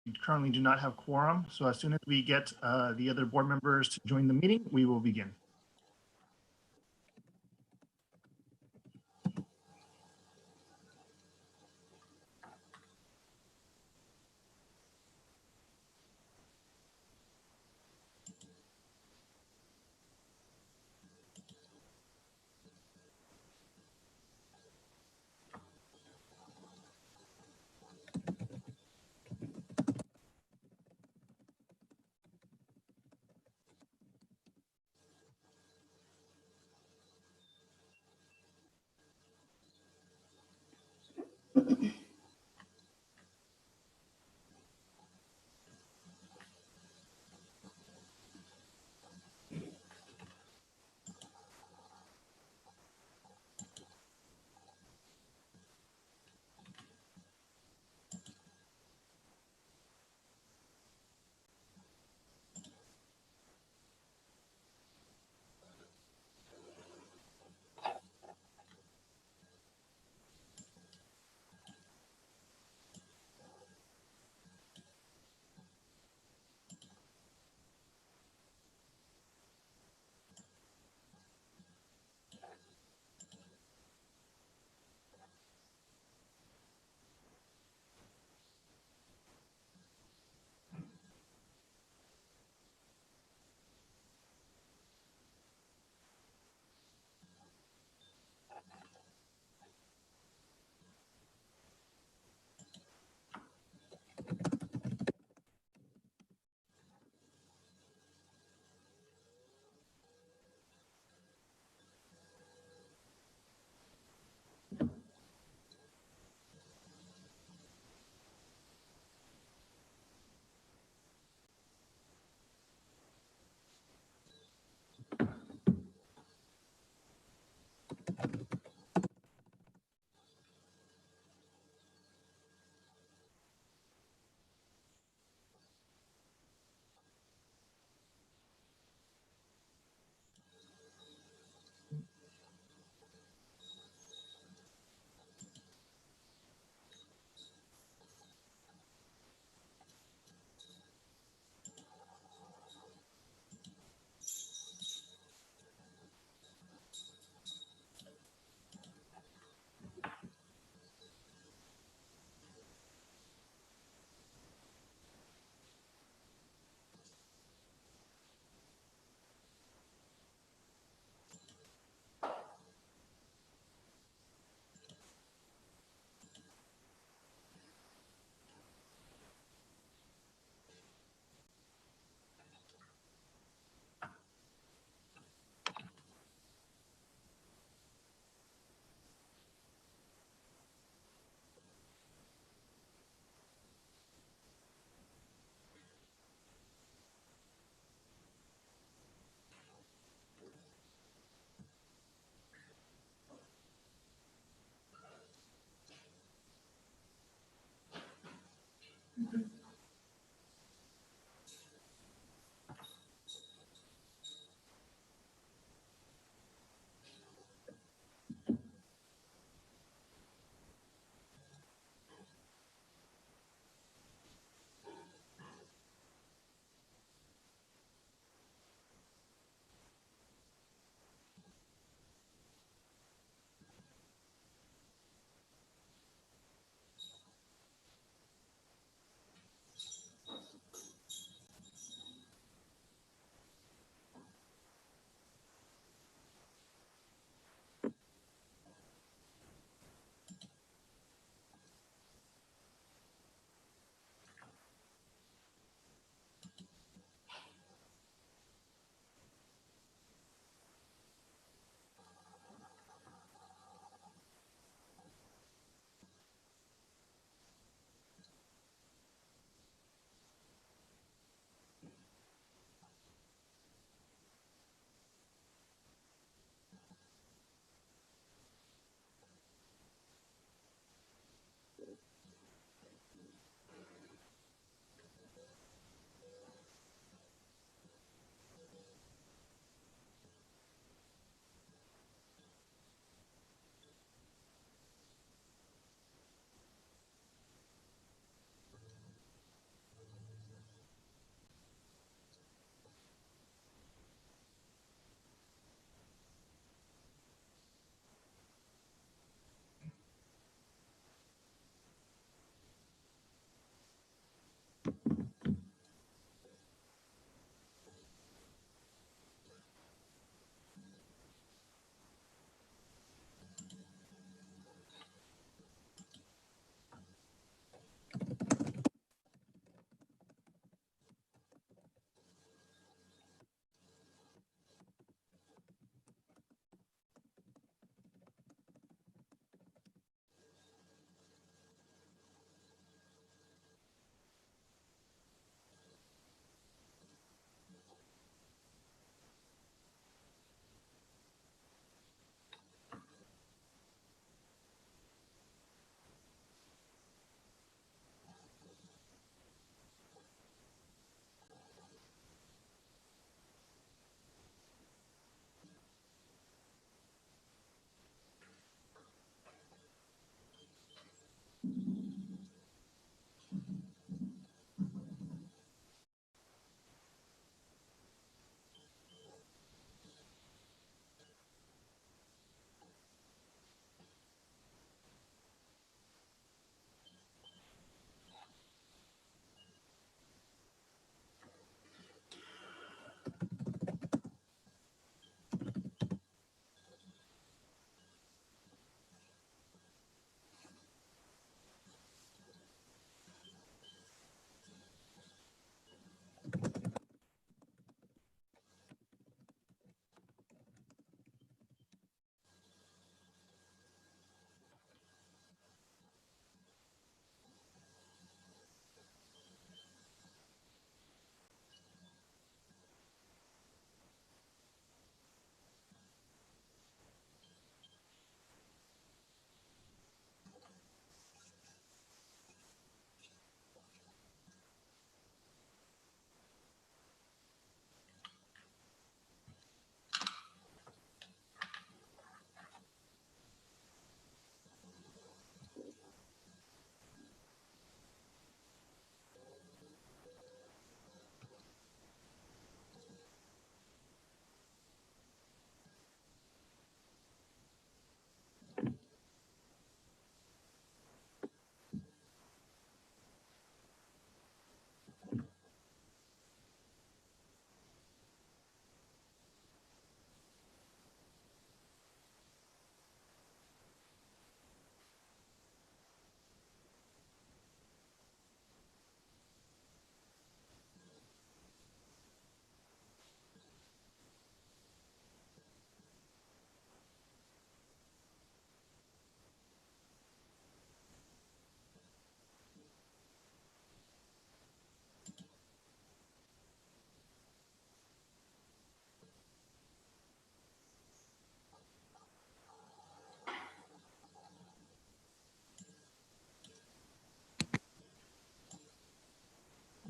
We currently do not have quorum, so as soon as we get the other board members to join the meeting, we will begin.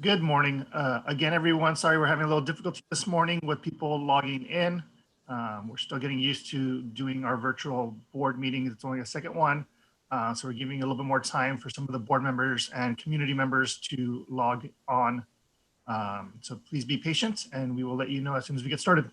Good morning. Again, everyone, sorry we're having a little difficulty this morning with people logging in. We're still getting used to doing our virtual board meetings. It's only a second one. So we're giving a little bit more time for some of the board members and community members to log on. So please be patient and we will let you know as soon as we get started.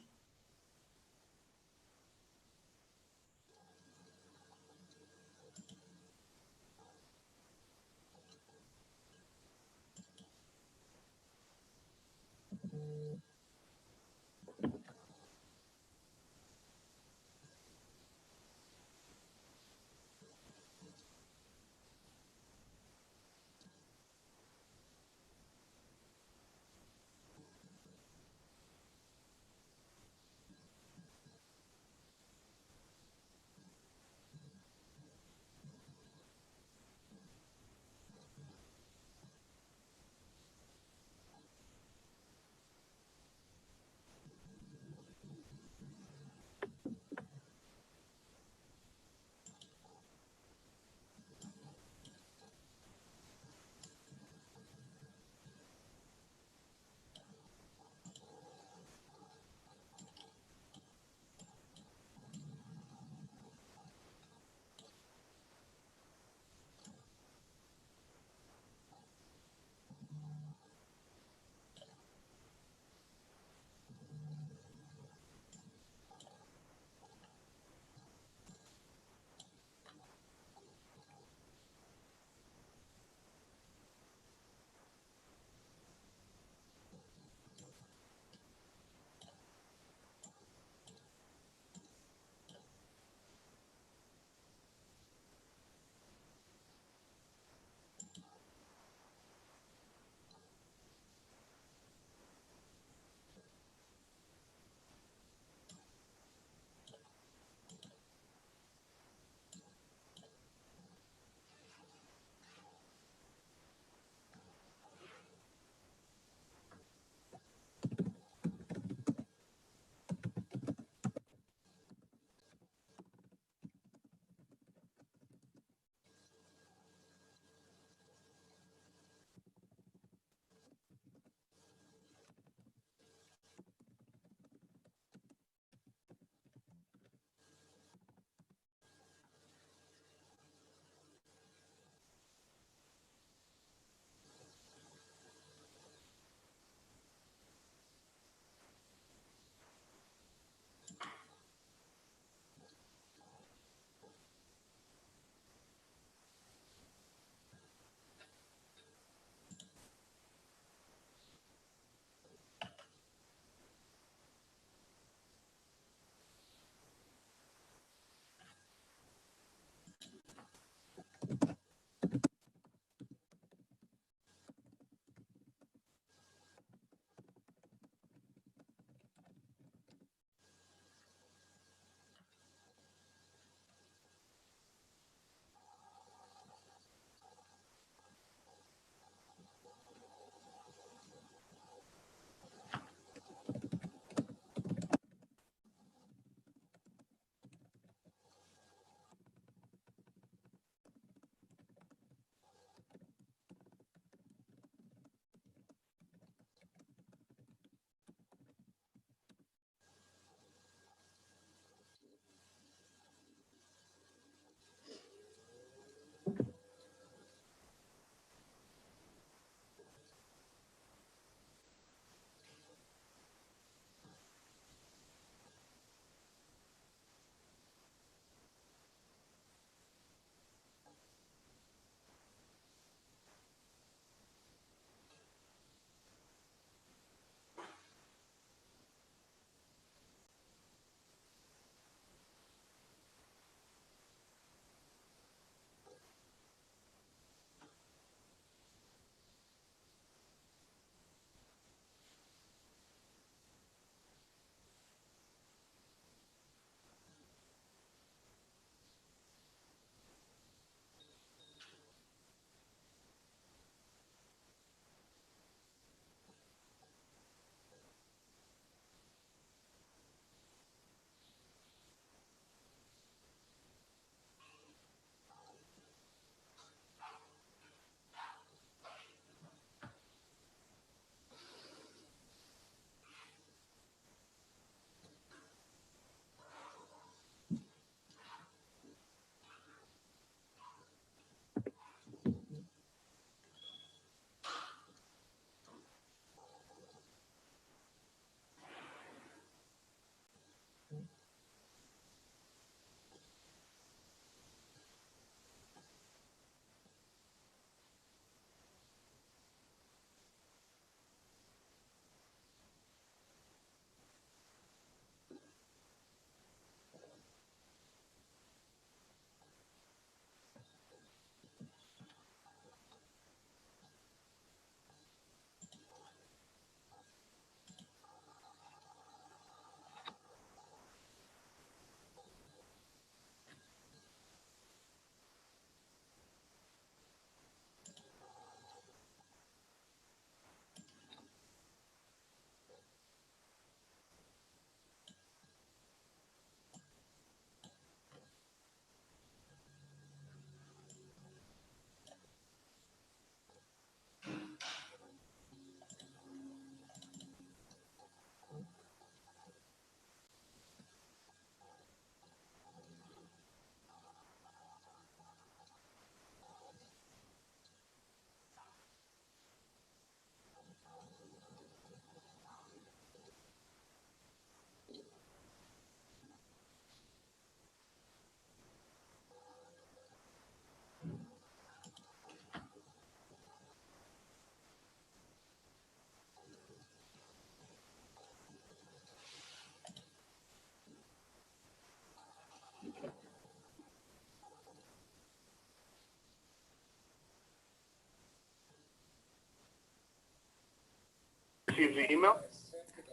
received the email?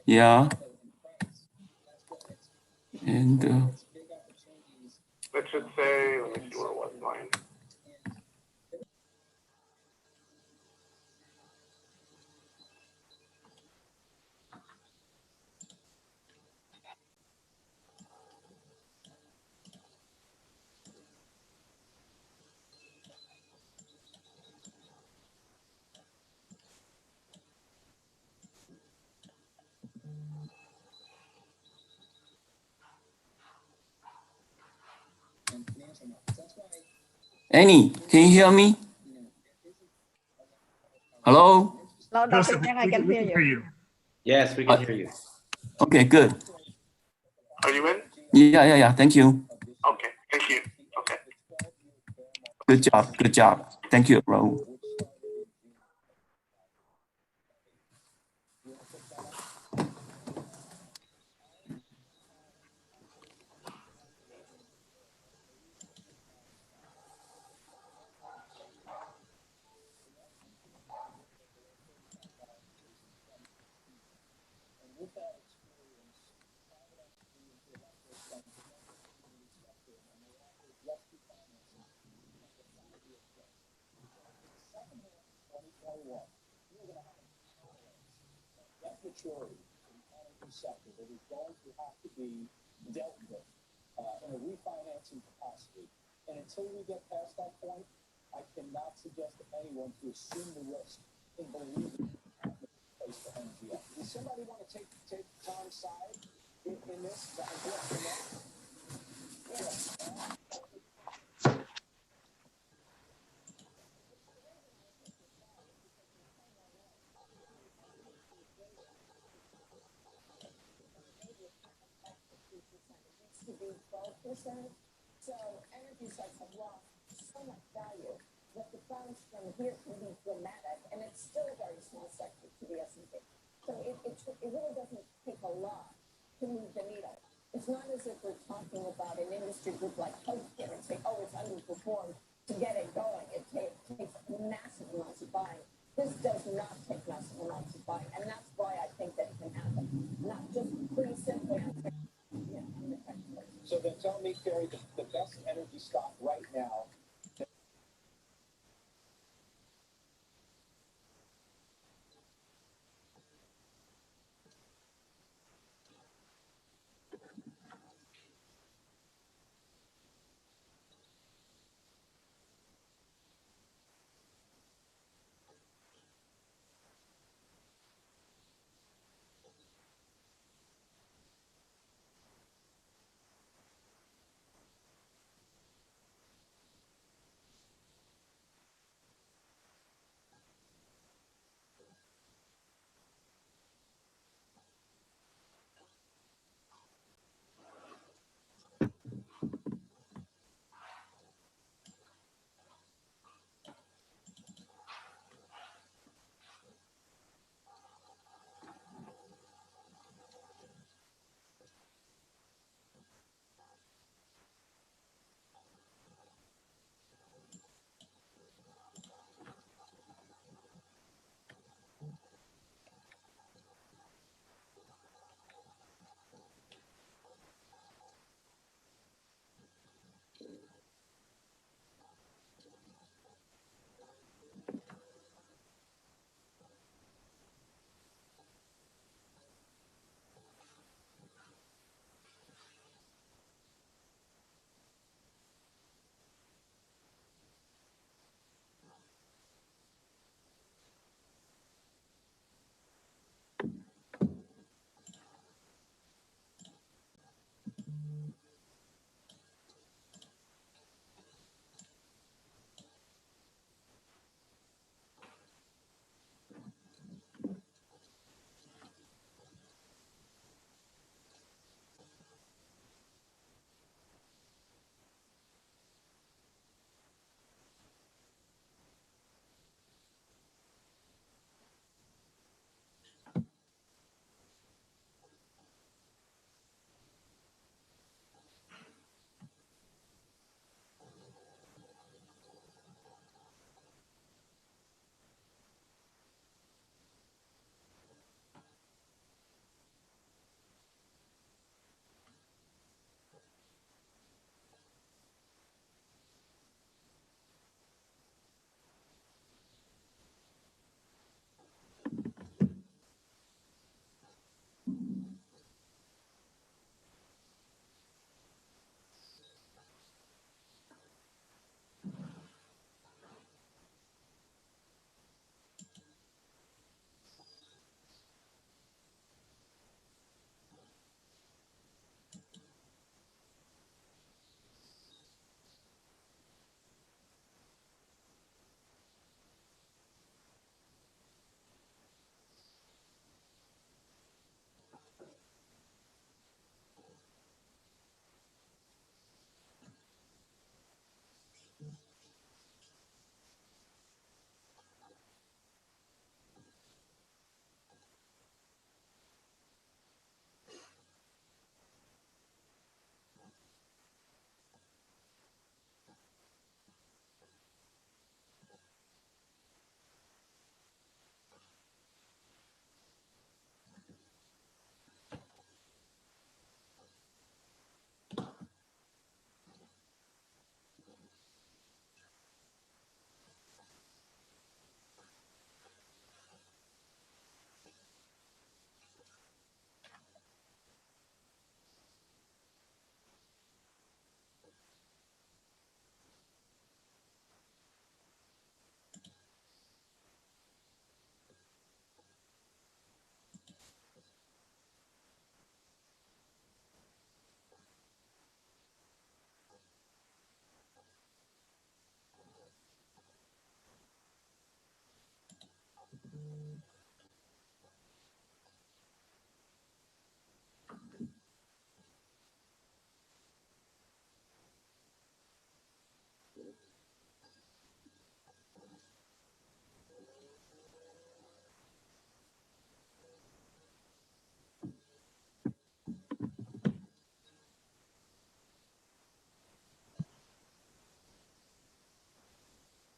Yeah. And It should say, let me see where it was mine. Annie, can you hear me? Hello? Hello, Dr. Joseph, Chang, I can hear you. Yes, we can hear you. Okay, good. Are you in? Yeah. Thank you. Okay, thank you. Okay. Good job. Good job. Thank you, Raul. Maturity in the energy sector that is going to have to be dealt with in a refinancing capacity. And until we get past that point, I cannot suggest to anyone to assume the risk in believing in the place for energy. Does somebody want to take Tom's side in this? To be 12%. So energy sites have lost so much value that the bounce from here can be dramatic, and it's still a very small sector to the S&P. So it really doesn't take a lot to move the needle. It's not as if we're talking about an industry group like healthcare and say, oh, it's underperformed to get it going. It takes massive amounts of buying. This does not take massive amounts of buying, and that's why I think that it can happen. Not just pretty simply. So then tell me, Carrie, the best energy stock right now.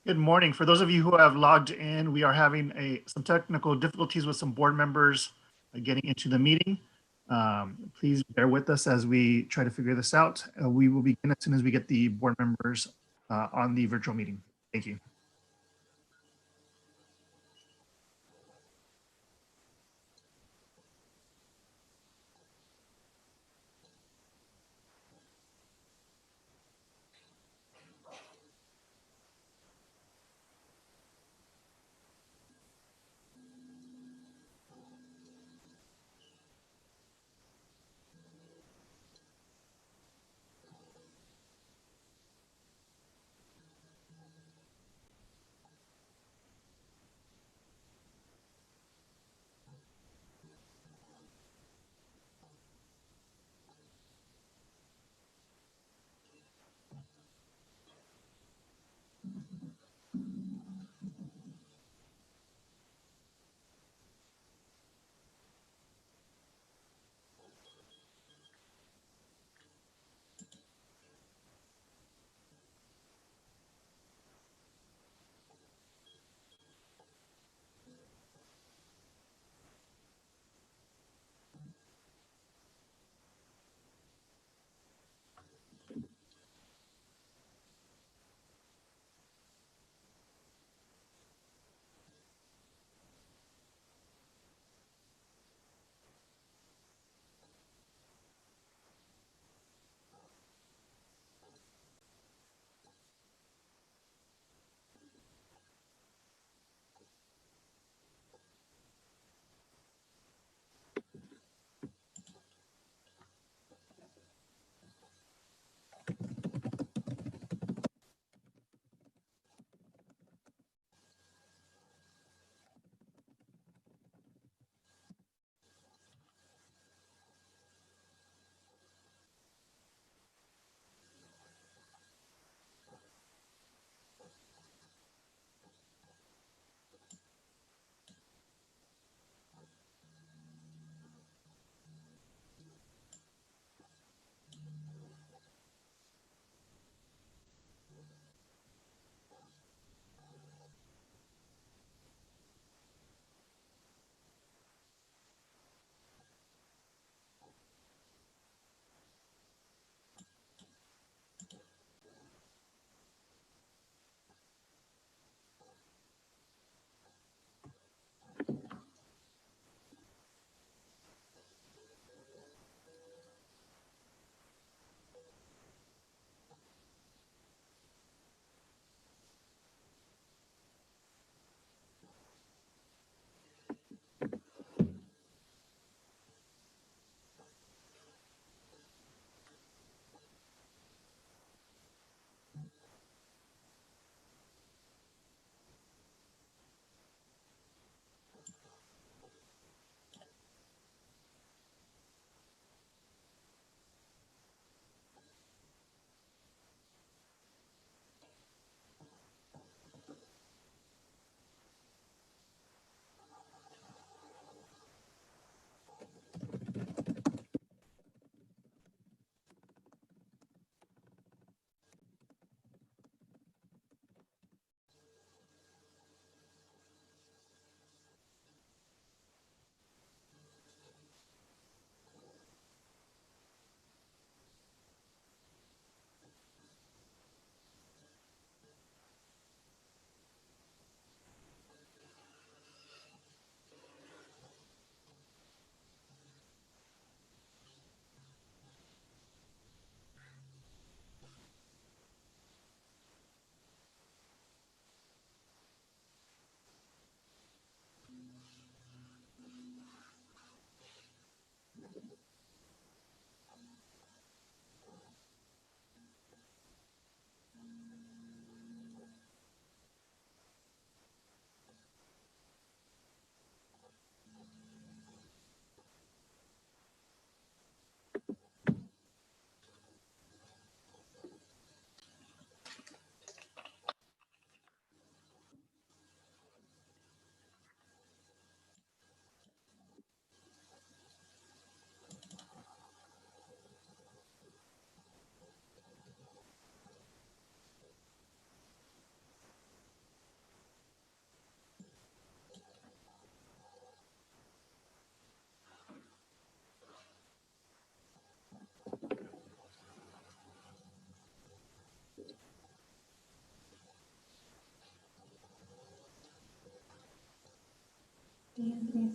Good morning. For those of you who have logged in, we are having some technical difficulties with some board members getting into the meeting. Please bear with us as we try to figure this out. We will begin as soon as we get the board members on the virtual meeting. Thank you.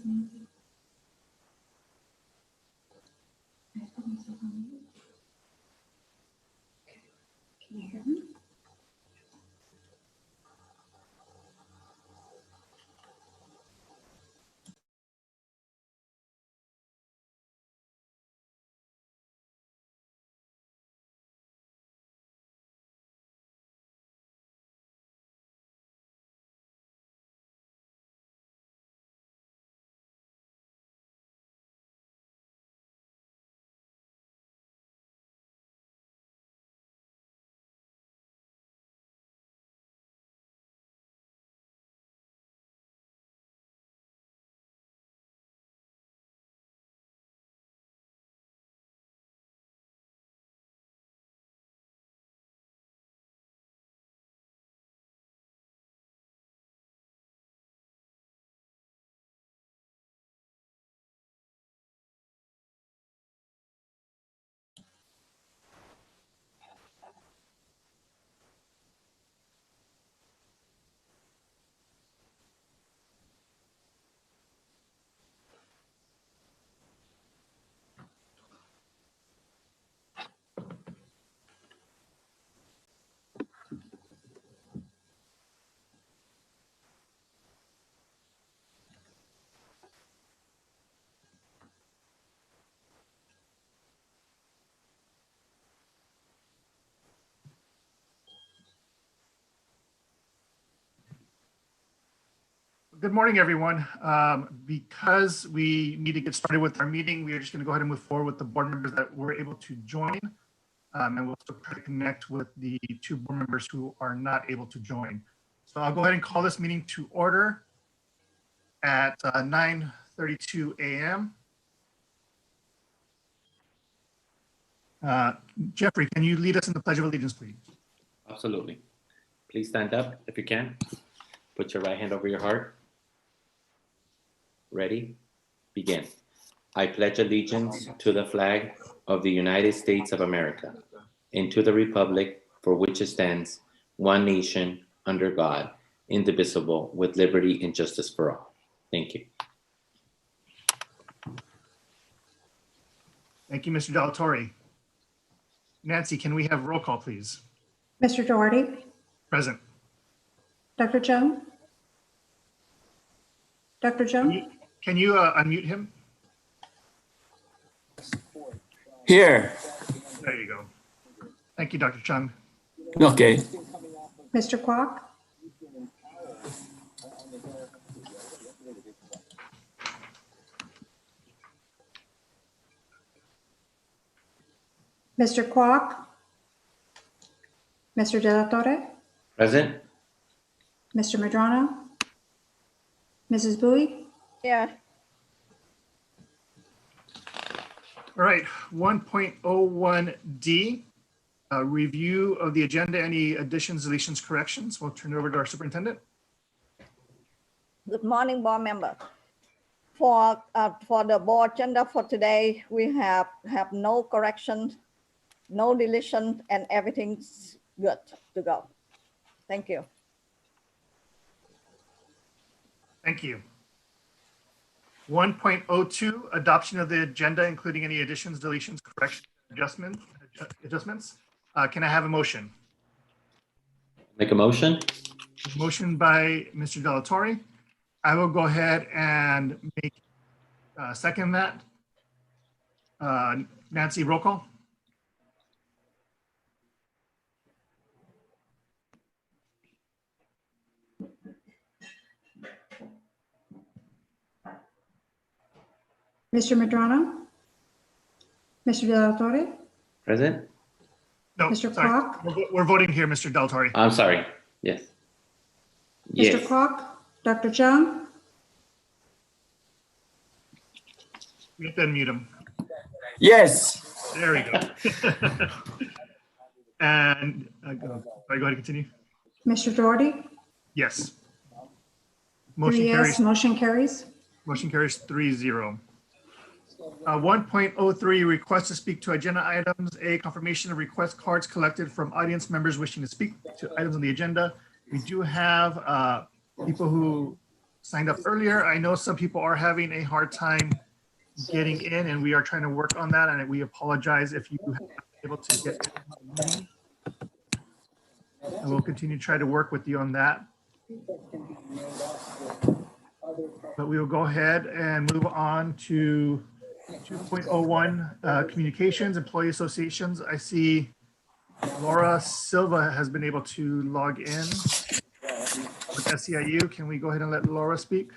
Can you hear me? Good morning, everyone. Because we need to get started with our meeting, we are just going to go ahead and move forward with the board members that were able to join. And we'll still try to connect with the 2 board members who are not able to join. So I'll go ahead and call this meeting to order at 9:32 a.m. Jeffrey, can you lead us in the Pledge of Allegiance, please? Absolutely. Please stand up if you can. Put your right hand over your heart. Ready? Begin. I pledge allegiance to the flag of the United States of America and to the republic for which it stands, one nation, under God, indivisible, with liberty and justice for all. Thank you. Thank you, Mr. Delatorre. Nancy, can we have roll call, please? Mr. Doherty, Present. Dr. Chung? Dr. Chung? Can you unmute him? Here. There you go. Thank you, Dr. Chung. Okay. Mr. Kwok? Mr. Kwok? Mr. De La Torre? Present? Mr. Medrano? Mrs. Bowie? Yeah. All right, 1.01D, review of the agenda. Any additions, deletions, corrections? We'll turn it over to our superintendent. Good morning, board member. For the board agenda for today, we have no correction, no deletion, and everything's good to go. Thank you. Thank you. 1.02, adoption of the agenda, including any additions, deletions, corrections, adjustments. Can I have a motion? Make a motion? Motion by Mr. Delatorre. I will go ahead and make second that. Nancy, roll call. Mr. Medrano? Mr. De La Torre? Present? No, Mr. sorry. Kwok? We're voting here, Mr. Delatorre. I'm sorry. Yes. Mr. Yes. Kwok? Dr. Chung? We have to unmute him. Yes. There we go. And sorry, go ahead and continue. Mr. Doherty? Yes. 3 Motion yes, carries. motion carries. Motion carries 3-0. 1.03, request to speak to agenda items. A, confirmation of request cards collected from audience members wishing to speak to items on the agenda. We do have people who signed up earlier. I know some people are having a hard time getting in, and we are trying to work on that. And we apologize if you haven't been able to get in the meeting. And we'll continue to try to work with you on that. But we will go ahead and move on to 2.01 communications, employee associations. I see Laura Silva has been able to log in with SEIU. Can we go ahead and let Laura speak?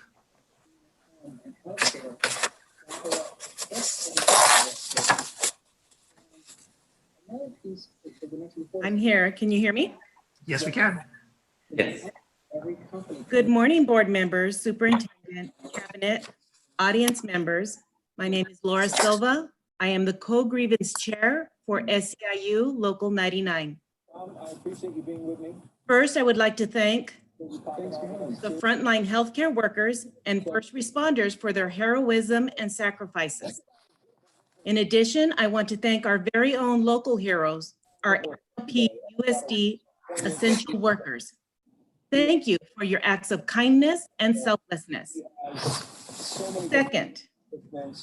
I'm here. Can you hear me? Yes, we can. Yes. Good morning, board members, superintendent, cabinet, audience members. My name is Laura Silva. I am the co-grievance chair for SEIU Local 99. I appreciate you being with me. First, I would like to thank Thanks for having me. the frontline healthcare workers and first responders for their heroism and sacrifices. In addition, I want to thank our very own local heroes, our HLPUSD essential workers. Thank you for your acts of kindness and selflessness. Second,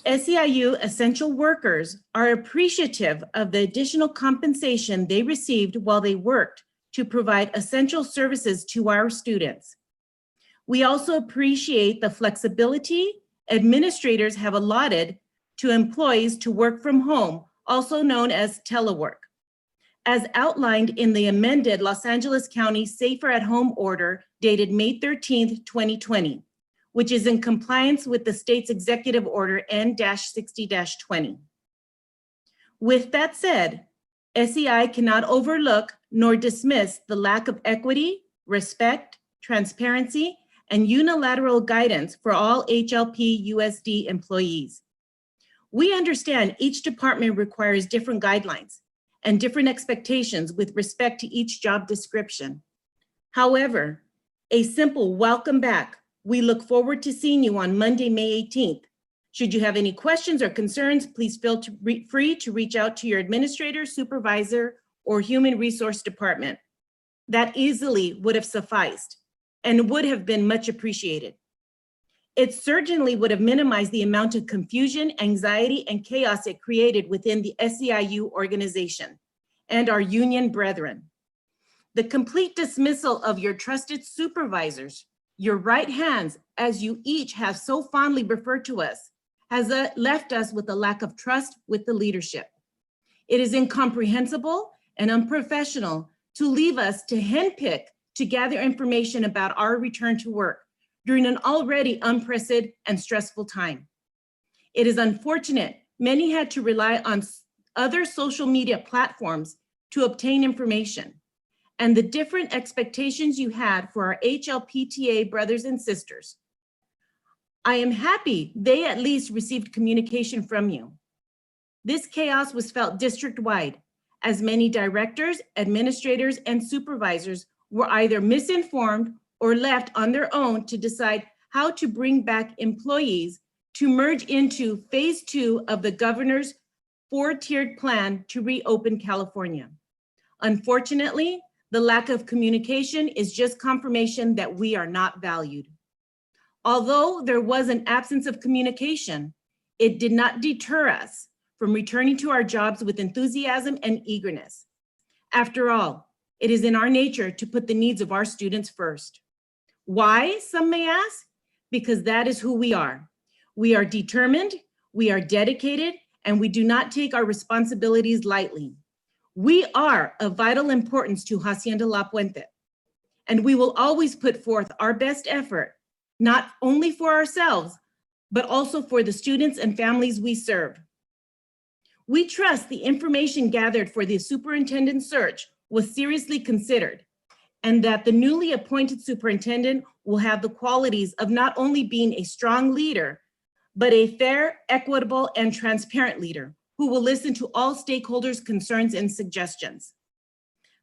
SEIU essential workers are appreciative of the additional compensation they received while they worked to provide essential services to our students. We also appreciate the flexibility administrators have allotted to employees to work from home, also known as telework. As outlined in the amended Los Angeles County Safer at Home Order dated May 13th, 2020, which is in compliance with the state's executive order N-60-20. With that said, SEI cannot overlook nor dismiss the lack of equity, respect, transparency, and unilateral guidance for all HLPUSD employees. We understand each department requires different guidelines and different expectations with respect to each job description. However, a simple welcome back. We look forward to seeing you on Monday, May 18th. Should you have any questions or concerns, please feel free to reach out to your administrator, supervisor, or human resource department. That easily would have sufficed and would have been much appreciated. It certainly would have minimized the amount of confusion, anxiety, and chaos it created within the SEIU organization and our union brethren. The complete dismissal of your trusted supervisors, your right hands, as you each have so fondly referred to us, has left us with a lack of trust with the leadership. It is incomprehensible and unprofessional to leave us to handpick to gather information about our return to work during an already unprecedented and stressful time. It is unfortunate many had to rely on other social media platforms to obtain information, and the different expectations you had for our HLPTA brothers and sisters. I am happy they at least received communication from you. This chaos was felt district-wide, as many directors, administrators, and supervisors were either misinformed or left on their own to decide how to bring back employees to merge into phase 2 of the governor's 4-tiered plan to reopen California. Unfortunately, the lack of communication is just confirmation that we are not valued. Although there was an absence of communication, it did not deter us from returning to our jobs with enthusiasm and eagerness. After all, it is in our nature to put the needs of our students first. Why, some may ask? Because that is who we are. We are determined, we are dedicated, and we do not take our responsibilities lightly. We are of vital importance to Hacienda La Puente, and we will always put forth our best effort, not only for ourselves, but also for the students and families we serve. We trust the information gathered for the superintendent search was seriously considered, and that the newly appointed superintendent will have the qualities of not only being a strong leader, but a fair, equitable, and transparent leader who will listen to all stakeholders' concerns and suggestions.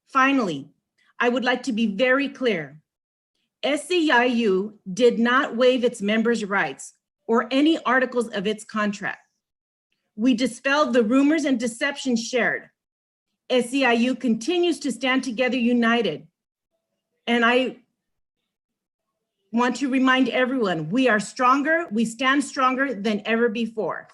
Finally, I would like to be very clear. SEIU did not waive its members' rights or any articles of its contract. We dispelled the rumors and deceptions shared. SEIU continues to stand together united. And want to remind everyone, we are stronger, we stand stronger than ever before.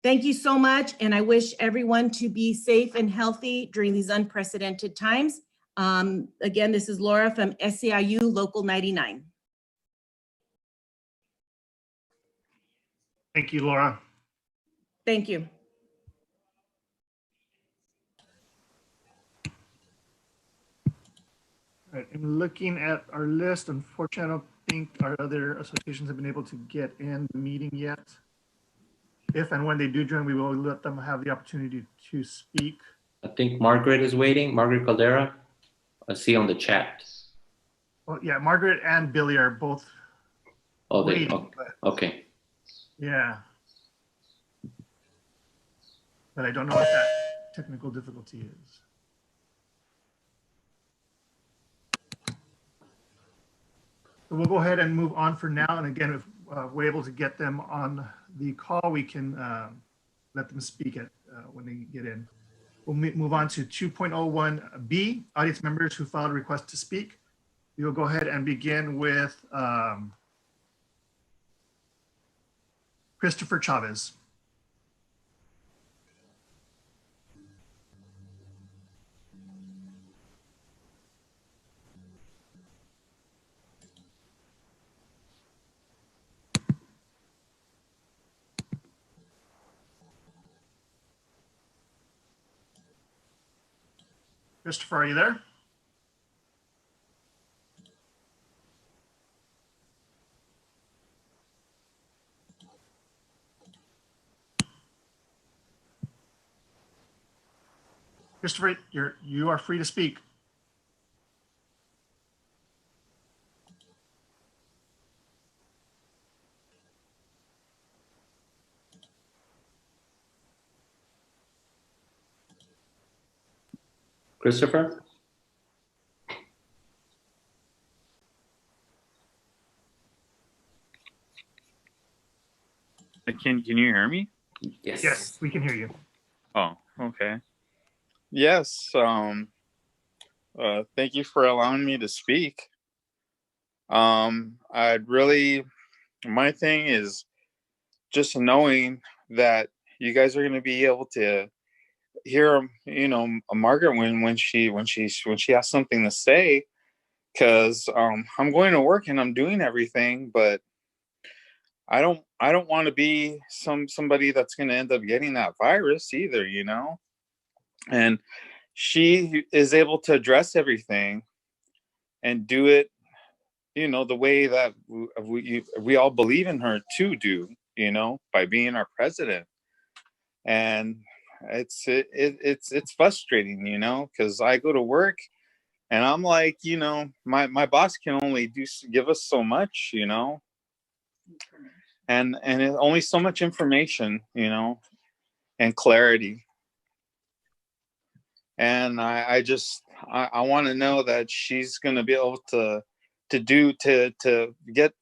Thank you so much, and I wish everyone to be safe and healthy during these unprecedented times. Again, this is Laura from SEIU Local 99. Thank you, Laura. Thank you. All right, I'm looking at our list. Unfortunately, I don't think our other associations have been able to get in the meeting yet. If and when they do join, we will let them have the opportunity to speak. I think Margaret is waiting. Margaret Caldera. I see on the chat. Well, yeah, Margaret and Billy are both Oh, they, waiting, but okay. yeah. But I don't know what that technical difficulty is. So we'll go ahead and move on for now. And again, if we're able to get them on the call, we can let them speak when they get in. We'll move on to 2.01B, audience members who filed a request to speak. We will go ahead and begin with Christopher Chavez. Christopher, are you there? Christopher, you are free to speak. Christopher? Can you hear me? Yes. Yes, we can hear you. Oh, okay. Yes. Thank you for allowing me to speak. I'd really, my thing is just knowing that you guys are going to be able to hear, you know, Margaret when she has something to say, because I'm going to work and I'm doing everything, but I don't want to be somebody that's going to end up getting that virus either, you know. And she is able to address everything and do it, you know, the way that we all believe in her to do, you know, by being our president. And it's frustrating, you know, because I go to work and I'm like, you know, my boss can only give us so much, you know, and only so much information, you know, and clarity. And I want to know that she's going to be able to get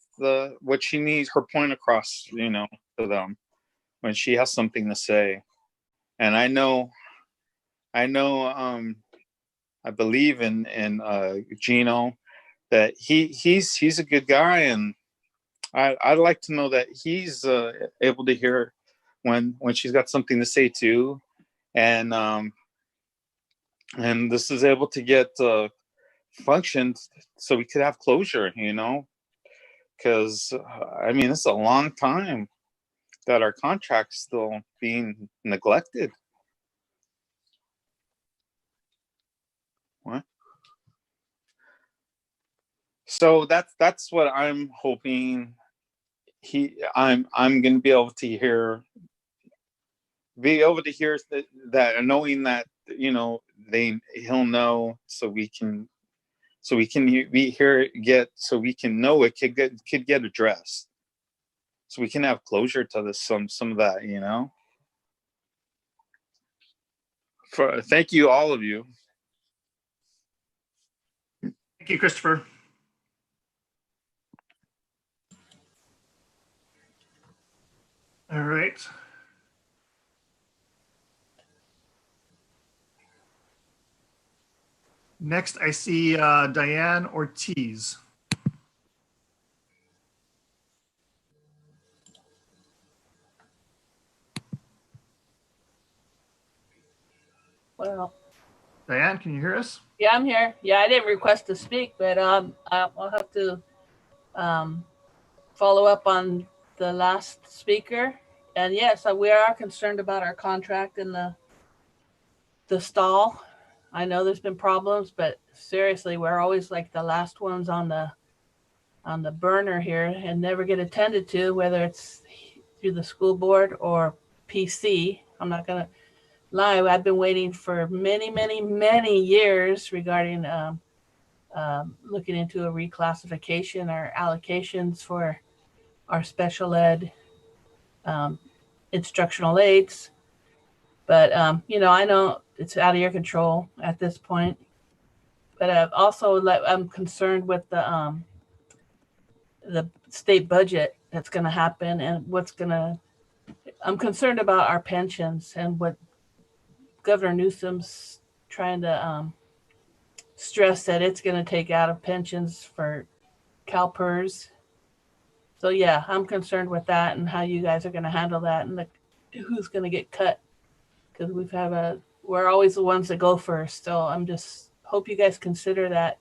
what she needs, her point across, you know, to them when she has something to say. And I believe in Gino, that he's a good guy, and I'd like to know that he's able to hear when she's got something to say too, and this is able to get functioned so we could have closure, you know, because I mean, it's a long time that our contract's still being neglected. What? So that's what I'm hoping. I'm going to be able to hear that, knowing that, you know, he'll know, so we can so we can know it could get addressed, so we can have closure to this, some of that, you know. Thank you, all of you. Thank you, Christopher. All right. Next, I see Diane Ortiz. Well, Diane, can you hear us? yeah, I'm here. Yeah, I didn't request to speak, but I'll have to follow up on the last speaker. And yes, we are concerned about our contract and the stall. I know there's been problems, but seriously, we're always like the last ones on the burner here and never get attended to, whether it's through the school board or PC. I'm not gonna lie, I've been waiting for many years regarding looking into a reclassification or allocations for our special ed instructional aides. But I know it's out of your control at this point. But I'm concerned with the state budget that's going to happen and I'm concerned about our pensions and what Governor Newsom's trying to stress that it's going to take out of pensions for CalPERS. So yeah, I'm concerned with that and how you guys are going to handle that and who's going to get cut, because we're always the ones that go first. So I'm just hope you guys consider that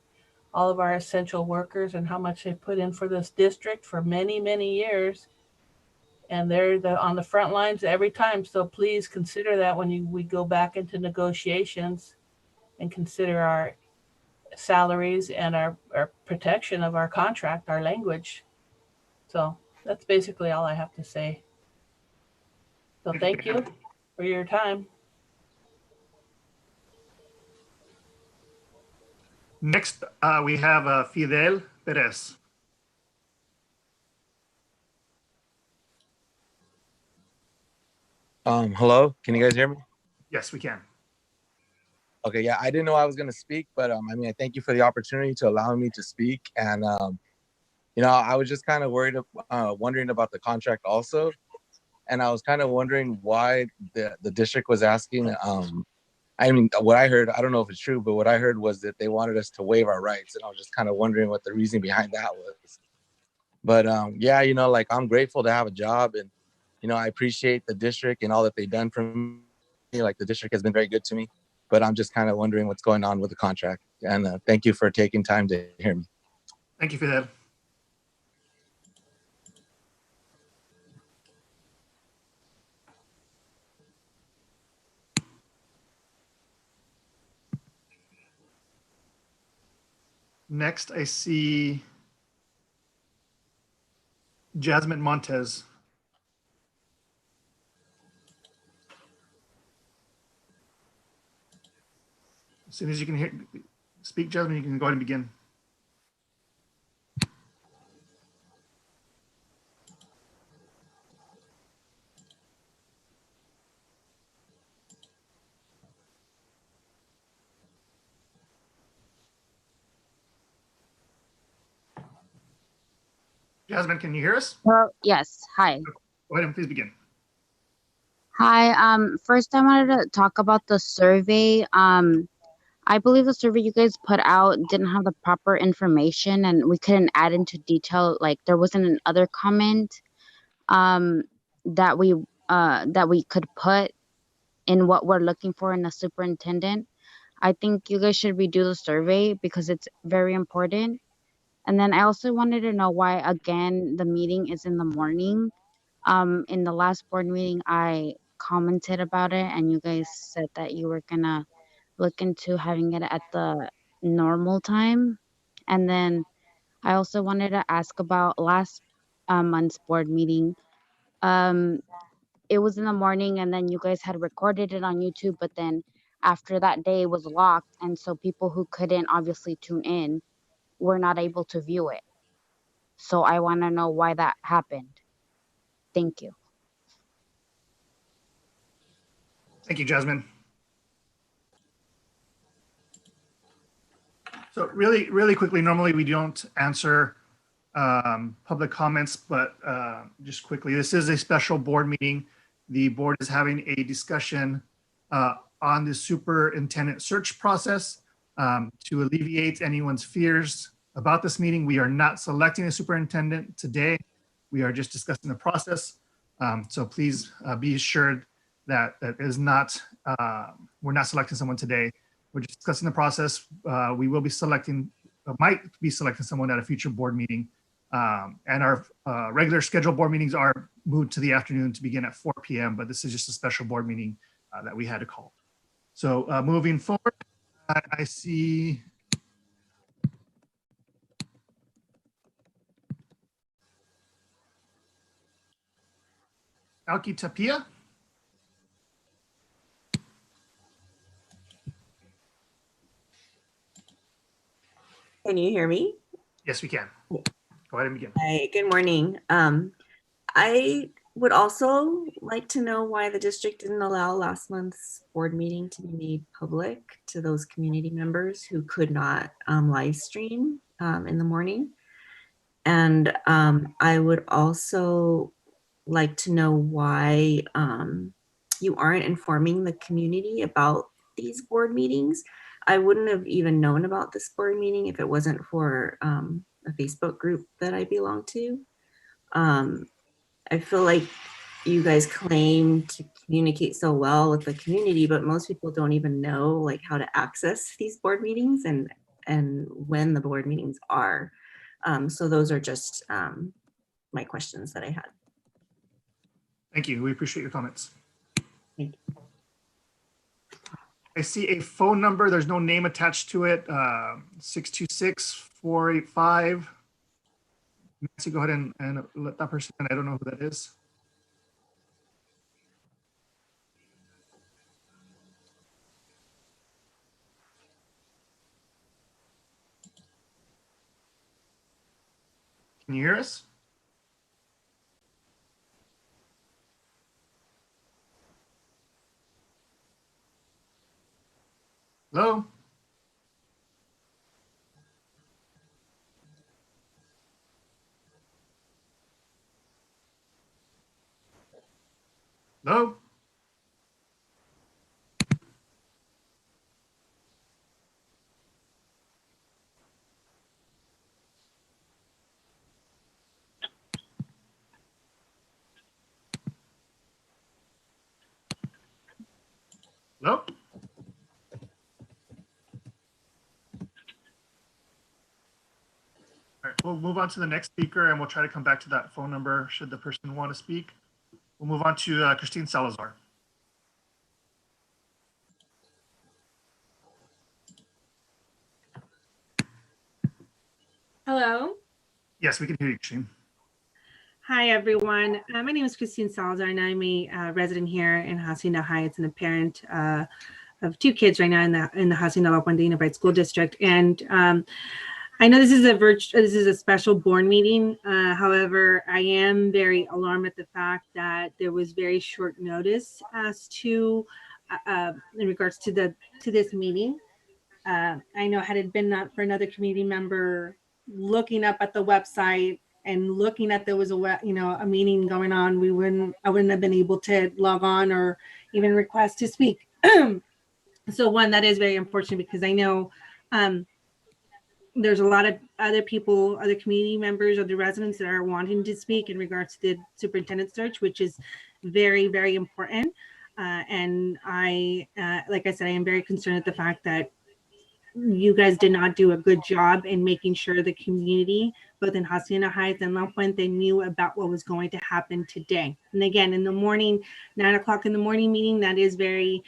all of our essential workers and how much they put in for this district for many years. And they're on the front lines every time. So please consider that when we go back into negotiations and consider our salaries and our protection of our contract, our language. So that's basically all I have to say. So thank you for your time. Next, we have Fidel Perez. Hello, can you guys hear me? Yes, we can. Okay, yeah, I didn't know I was gonna speak, but I thank you for the opportunity to allow me to speak. And I was just kind of wondering about the contract also, and I was kind of wondering why the district was asking. What I heard, I don't know if it's true, but what I heard was that they wanted us to waive our rights, and I was just kind of wondering what the reason behind that was. But yeah, I'm grateful to have a job, and I appreciate the district and all that they've done for me. Like, the district has been very good to me, but I'm just kind of wondering what's going on with the contract. And thank you for taking time to hear me. Thank you for that. Next, I see Jasmine Montez. As soon as you can speak, Jasmine, you can go ahead and begin. Jasmine, can you hear us? Well, yes. Hi. Go ahead and please begin. Hi. First I wanted to talk about the survey. I believe the survey you guys put out didn't have the proper information and we couldn't add into detail. Like, there wasn't an other comment that we could put in what we're looking for in a superintendent. I think you guys should redo the survey because it's very important. And then I also wanted to know why, again, the meeting is in the morning. In the last board meeting, I commented about it, and you guys said that you were gonna look into having it at the normal time. And then I also wanted to ask about last month's board meeting. It was in the morning, and then you guys had recorded it on YouTube, but then after that day it was locked, and so people who couldn't obviously tune in were not able to view it. So I want to know why that happened. Thank you. Thank you, Jasmine. So really quickly, normally we don't answer public comments, but just quickly, this is a special board meeting. The board is having a discussion on the superintendent search process to alleviate anyone's fears about this meeting. We are not selecting a superintendent today. We are just discussing the process. So please be assured that is not, we're not selecting someone today. We're just discussing the process. We will be selecting, might be selecting someone at a future board meeting. And our regular scheduled board meetings are moved to the afternoon to begin at 4 p.m., but this is just a special board meeting that we had to call. So moving forward, I see Alki Tapia. Can you hear me? Yes, we can. Go ahead and begin. Hi, good morning. I would also like to know why the district didn't allow last month's board meeting to be made public to those community members who could not live stream in the morning. And I would also like to know why you aren't informing the community about these board meetings. I wouldn't have even known about this board meeting if it wasn't for a Facebook group that I belong to. I feel like you guys claim to communicate so well with the community, but most people don't even know like how to access these board meetings and when the board meetings are. So those are just my questions that I had. Thank you. We appreciate your comments. Thank you. I see a phone number. There's no name attached to it. 626-485. Nancy, go ahead and let that person in. I don't know who that is. Can you hear us? Hello? Hello? Hello? All right, we'll move on to the next speaker and we'll try to come back to that phone number should the person want to speak. We'll move on to Christine Salazar. Hello. Yes, we can hear you, Christine. Hi, everyone. My name is Christine Salazar, and I'm a resident here in Hacienda Heights and a parent of two kids right now in the Hacienda La Puente Unified School District. And I know this is a special board meeting. However, I am very alarmed at the fact that there was very short notice as to in regards to this meeting. I know had it been not for another community member looking up at the website and looking that there was a meeting going on, I wouldn't have been able to log on or even request to speak. So one, that is very unfortunate because I know there's a lot of other people, other community members, other residents that are wanting to speak in regards to the superintendent search, which is very, very important. And I, like I said, I am very concerned at the fact that you guys did not do a good job in making sure the community, both in Hacienda Heights and La Puente, knew about what was going to happen today. And again, in the morning, 9 o'clock in the morning meeting, that is very,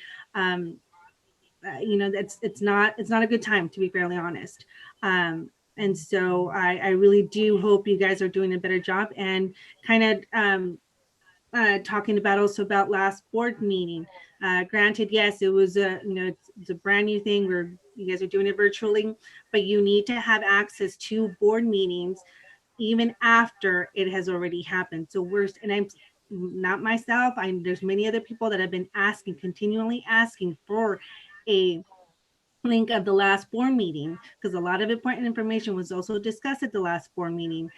it's not a good time, to be fairly honest. And so I really do hope you guys are doing a better job and kind of talking about also about last board meeting. Granted, yes, it was it's a brand new thing where you guys are doing it virtually, but you need to have access to board meetings even after it has already happened. So and I'm not myself. There's many other people that have been continually asking for a link of the last board meeting because a lot of important information was also discussed at the last board meeting.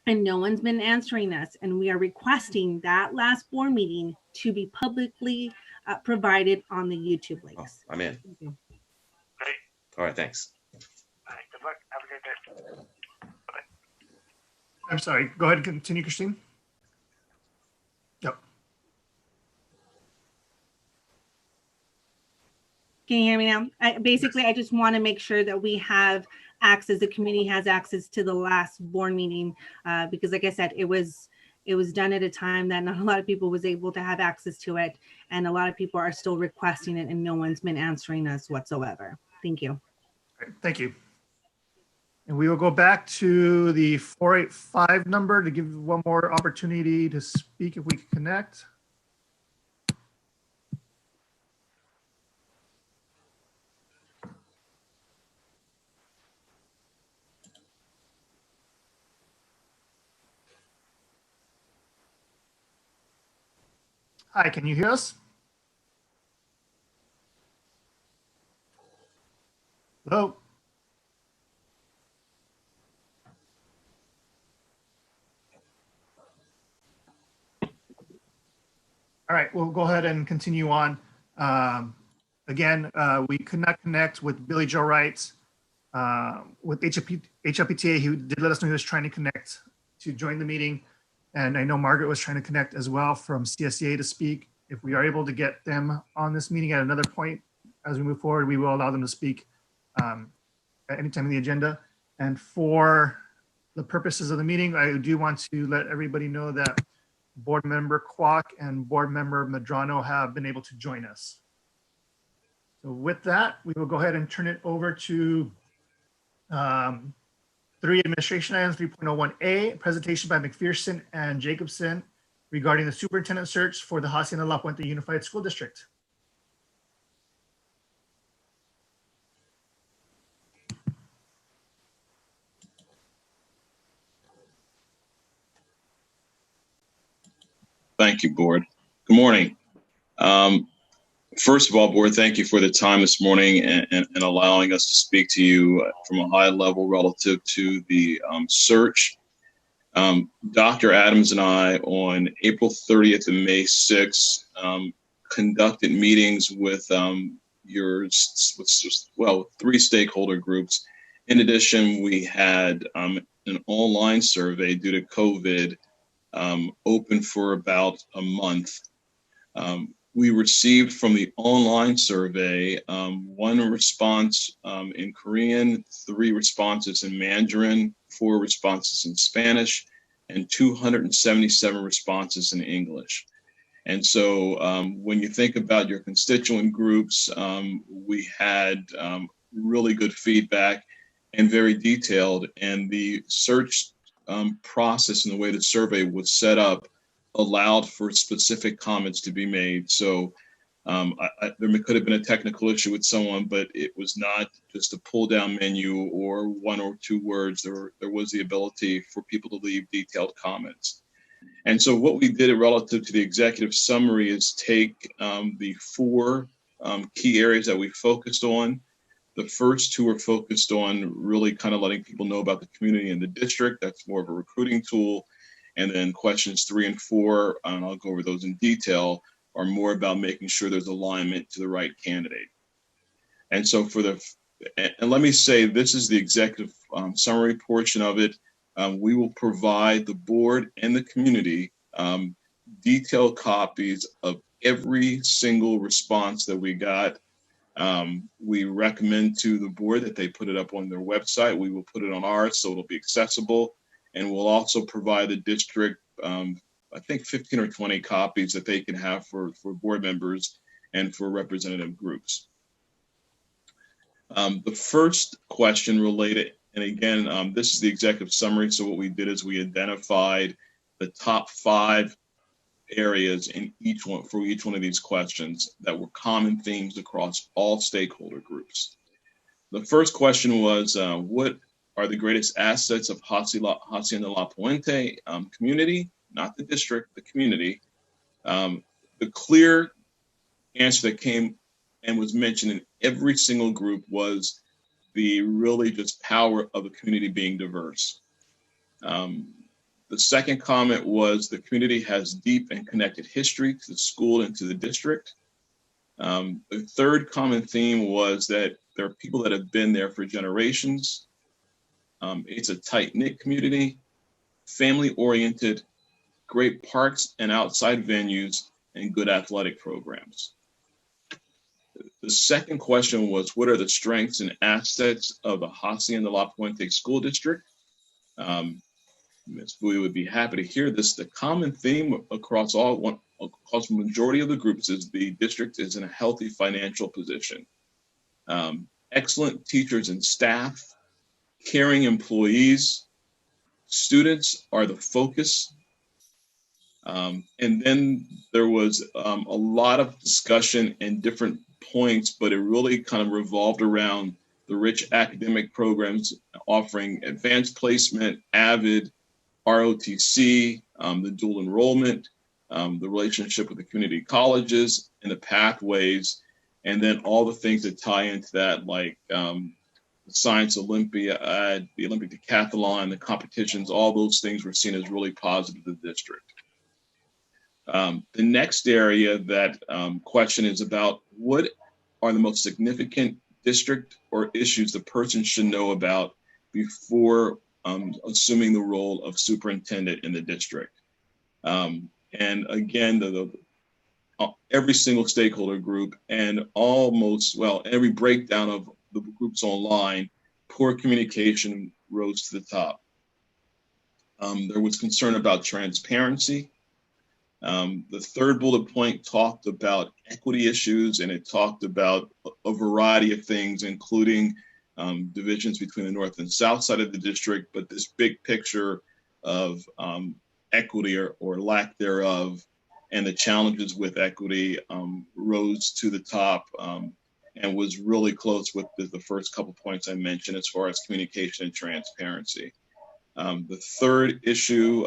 And no one's been answering us. And we are requesting that last board meeting to be publicly provided on the YouTube links. I'm in. All right, thanks. All right, good luck. Have a great day. Bye. I'm sorry. Go ahead and continue, Christine. Yep. Can you hear me now? I just want to make sure that we have access, the community has access to the last board meeting, because like I said, it was done at a time that not a lot of people was able to have access to it. And a lot of people are still requesting it and no one's been answering us whatsoever. Thank you. All right, thank you. And we will go back to the 485 number to give one more opportunity to speak if we can connect. Hi, can you hear us? Hello? All right, we'll go ahead and continue on. Again, we could not connect with Billy Joe Wright with HLPTA. He did let us know he was trying to connect to join the meeting. And I know Margaret was trying to connect as well from CSEA to speak. If we are able to get them on this meeting at another point as we move forward, we will allow them to speak at any time in the agenda. And for the purposes of the meeting, I do want to let everybody know that Board Member Kwok and Board Member Medrano have been able to join us. So with that, we will go ahead and turn it over to 3 administration items, 3.01A, presentation by McPherson and Jacobson regarding the superintendent search for the Hacienda La Puente Unified School District. Thank you, Board. Good morning. First of all, Board, thank you for the time this morning and allowing us to speak to you from a high level relative to the search. Dr. Adams and I, on April 30th and May 6th, conducted meetings with 3 stakeholder groups. In addition, we had an online survey due to COVID open for about a month. We received from the online survey 1 response in Korean, 3 responses in Mandarin, 4 responses in Spanish, and 277 responses in English. And so when you think about your constituent groups, we had really good feedback and very detailed, and the search process and the way the survey was set up allowed for specific comments to be made. So there could have been a technical issue with someone, but it was not just a pull down menu or 1 or 2 words. There was the ability for people to leave detailed comments. And so what we did relative to the executive summary is take the 4 key areas that we focused on. The first 2 are focused on really kind of letting people know about the community and the district. That's more of a recruiting tool. And then questions 3 and 4, and I'll go over those in detail, are more about making sure there's alignment to the right candidate. And so and let me say, this is the executive summary portion of it. We will provide the board and the community detailed copies of every single response that we got. We recommend to the board that they put it up on their website. We will put it on ours so it'll be accessible. And we'll also provide the district, I think 15 or 20 copies that they can have for board members and for representative groups. The first question related, and again, this is the executive summary. So what we did is we identified the top 5 areas in each one of these questions that were common themes across all stakeholder groups. The first question was, what are the greatest assets of Hacienda La Puente community, not the district, the community? The clear answer that came and was mentioned in every single group was the really just power of the community being diverse. The second comment was the community has deep and connected history to the school and to the district. The third common theme was that there are people that have been there for generations. It's a tight-knit community, family-oriented, great parks and outside venues, and good athletic programs. The second question was, what are the strengths and assets of the Hacienda La Puente School District? Ms. Bowie would be happy to hear this. The common theme across across the majority of the groups is the district is in a healthy financial position. Excellent teachers and staff, caring employees, students are the focus. And then there was a lot of discussion and different points, but it really kind of revolved around the rich academic programs offering advanced placement, AVID, ROTC, the dual enrollment, the relationship with the community colleges and the pathways, and then all the things that tie into that, like the Science Olympiad, the Olympic Decathlon, the competitions, all those things were seen as really positive to the district. The next area that question is about what are the most significant district or issues the person should know about before assuming the role of superintendent in the district. And again, every single stakeholder group and almost, well, every breakdown of the groups online, poor communication rose to the top. There was concern about transparency. The third bullet point talked about equity issues, and it talked about a variety of things, including divisions between the north and south side of the district, but this big picture of equity or lack thereof, and the challenges with equity rose to the top and was really close with the first couple points I mentioned as far as communication and transparency. The third issue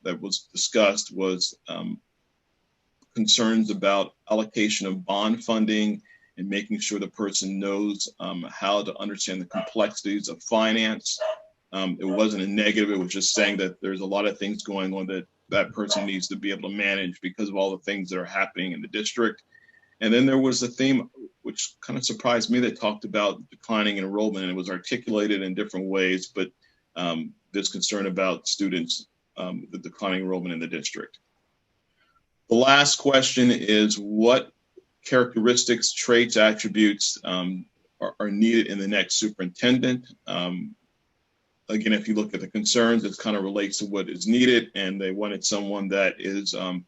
that was discussed was concerns about allocation of bond funding and making sure the person knows how to understand the complexities of finance. It wasn't a negative, it was just saying that there's a lot of things going on that that person needs to be able to manage because of all the things that are happening in the district. And then there was a theme which kind of surprised me that talked about declining enrollment, and it was articulated in different ways, but there's concern about students, the declining enrollment in the district. The last question is what characteristics, traits, attributes are needed in the next superintendent? Again, if you look at the concerns, it kind of relates to what is needed, and they wanted someone that is an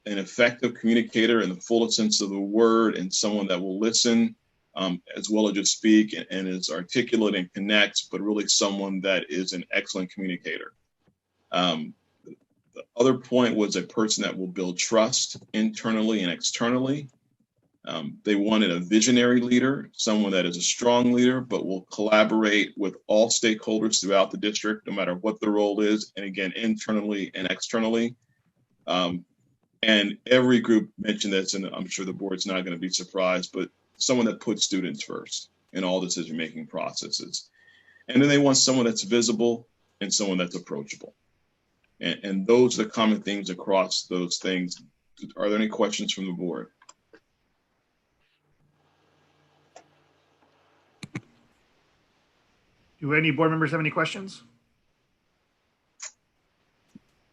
effective communicator in the fullest sense of the word, and someone that will listen as well as just speak and is articulate and connects, but really someone that is an excellent communicator. The other point was a person that will build trust internally and externally. They wanted a visionary leader, someone that is a strong leader, but will collaborate with all stakeholders throughout the district, no matter what the role is, and again, internally and externally. And every group mentioned this, and I'm sure the board's not going to be surprised, but someone that puts students first in all decision-making processes. And then they want someone that's visible and someone that's approachable. And those are the common themes across those things. Are there any questions from the board? Do any board members have any questions?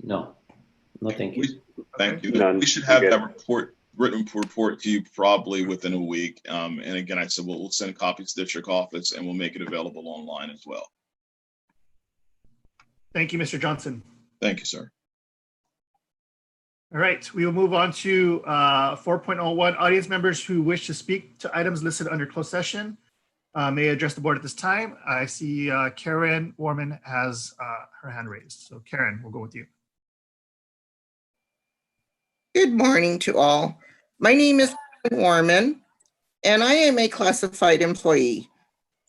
No, thank you. Thank you. None. We should have that written report to you probably within a week. And again, I said, we'll send copies to the district office and we'll make it available online as well. Thank you, Mr. Johnson. Thank you, sir. All right, we will move on to 4.01. Audience members who wish to speak to items listed under closed session may address the board at this time. I see Karen Warman has her hand raised. So Karen, we'll go with you. Good morning to all. My name is Karen Warman, and I am a classified employee.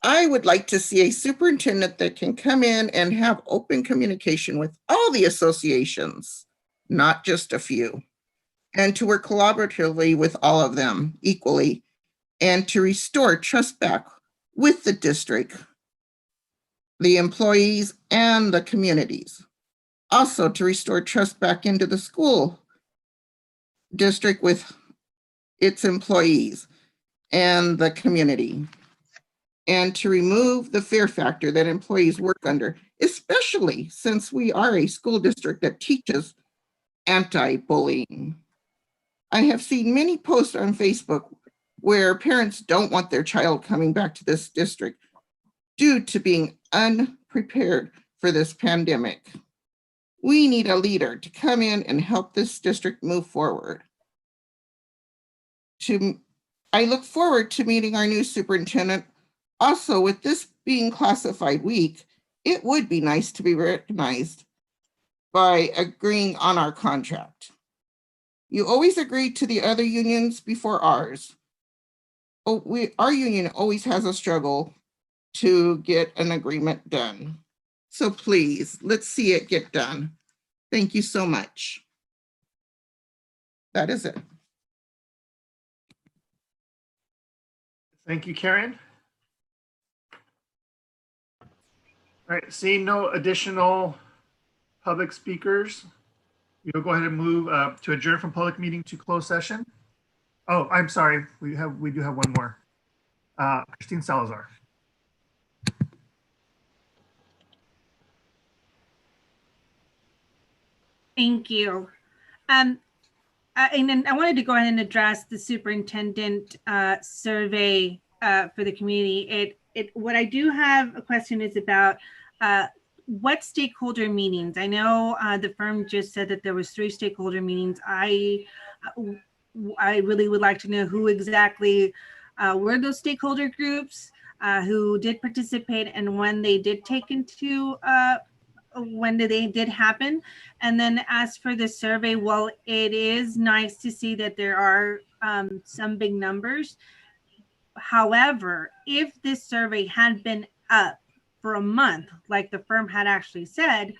I would like to see a superintendent that can come in and have open communication with all the associations, not just a few, and to work collaboratively with all of them equally, and to restore trust back with the district, the employees, and the communities. Also to restore trust back into the school district with its employees and the community, and to remove the fear factor that employees work under, especially since we are a school district that teaches anti-bullying. I have seen many posts on Facebook where parents don't want their child coming back to this district due to being unprepared for this pandemic. We need a leader to come in and help this district move forward. I look forward to meeting our new superintendent. Also, with this being classified week, it would be nice to be recognized by agreeing on our contract. You always agree to the other unions before ours. Our union always has a struggle to get an agreement done. So please, let's see it get done. Thank you so much. That is it. Thank you, Karen. All right, seeing no additional public speakers, we'll go ahead and move to adjourn from public meeting to closed session. Oh, I'm sorry. We do have one more. Christine Salazar. Thank you. And then I wanted to go ahead and address the superintendent survey for the community. What I do have a question is about what stakeholder meetings. I know the firm just said that there was 3 stakeholder meetings. I really would like to know who exactly were those stakeholder groups, who did participate, and when they did take into when they did happen. And then as for the survey, well, it is nice to see that there are some big numbers. However, if this survey had been up for a month, like the firm had actually said,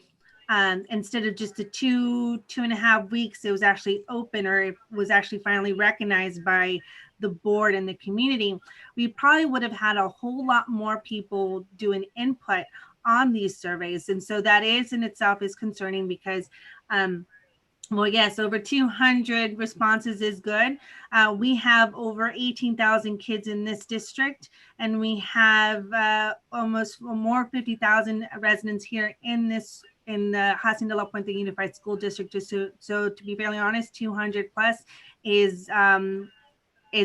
instead of just the 2.5 weeks, it was actually open, or it was actually finally recognized by the board and the community, we probably would have had a whole lot more people doing input on these surveys. And so that is in itself is concerning because, well, yes, over 200 responses is good. We have over 18,000 kids in this district, and we have almost more 50,000 residents here in the Hacienda La Puente Unified School District. So to be fairly honest, 200 plus is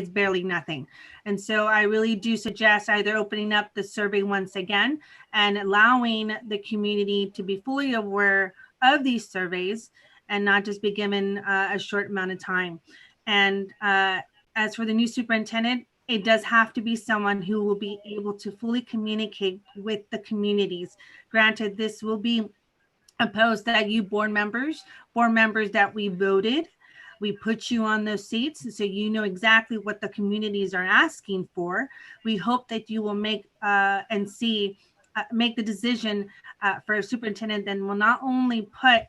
barely nothing. And so I really do suggest either opening up the survey once again and allowing the community to be fully aware of these surveys and not just be given a short amount of time. And as for the new superintendent, it does have to be someone who will be able to fully communicate with the communities. Granted, this will be a post that you board members that we voted, we put you on those seats so you know exactly what the communities are asking for. We hope that you will make make the decision for a superintendent that will not only put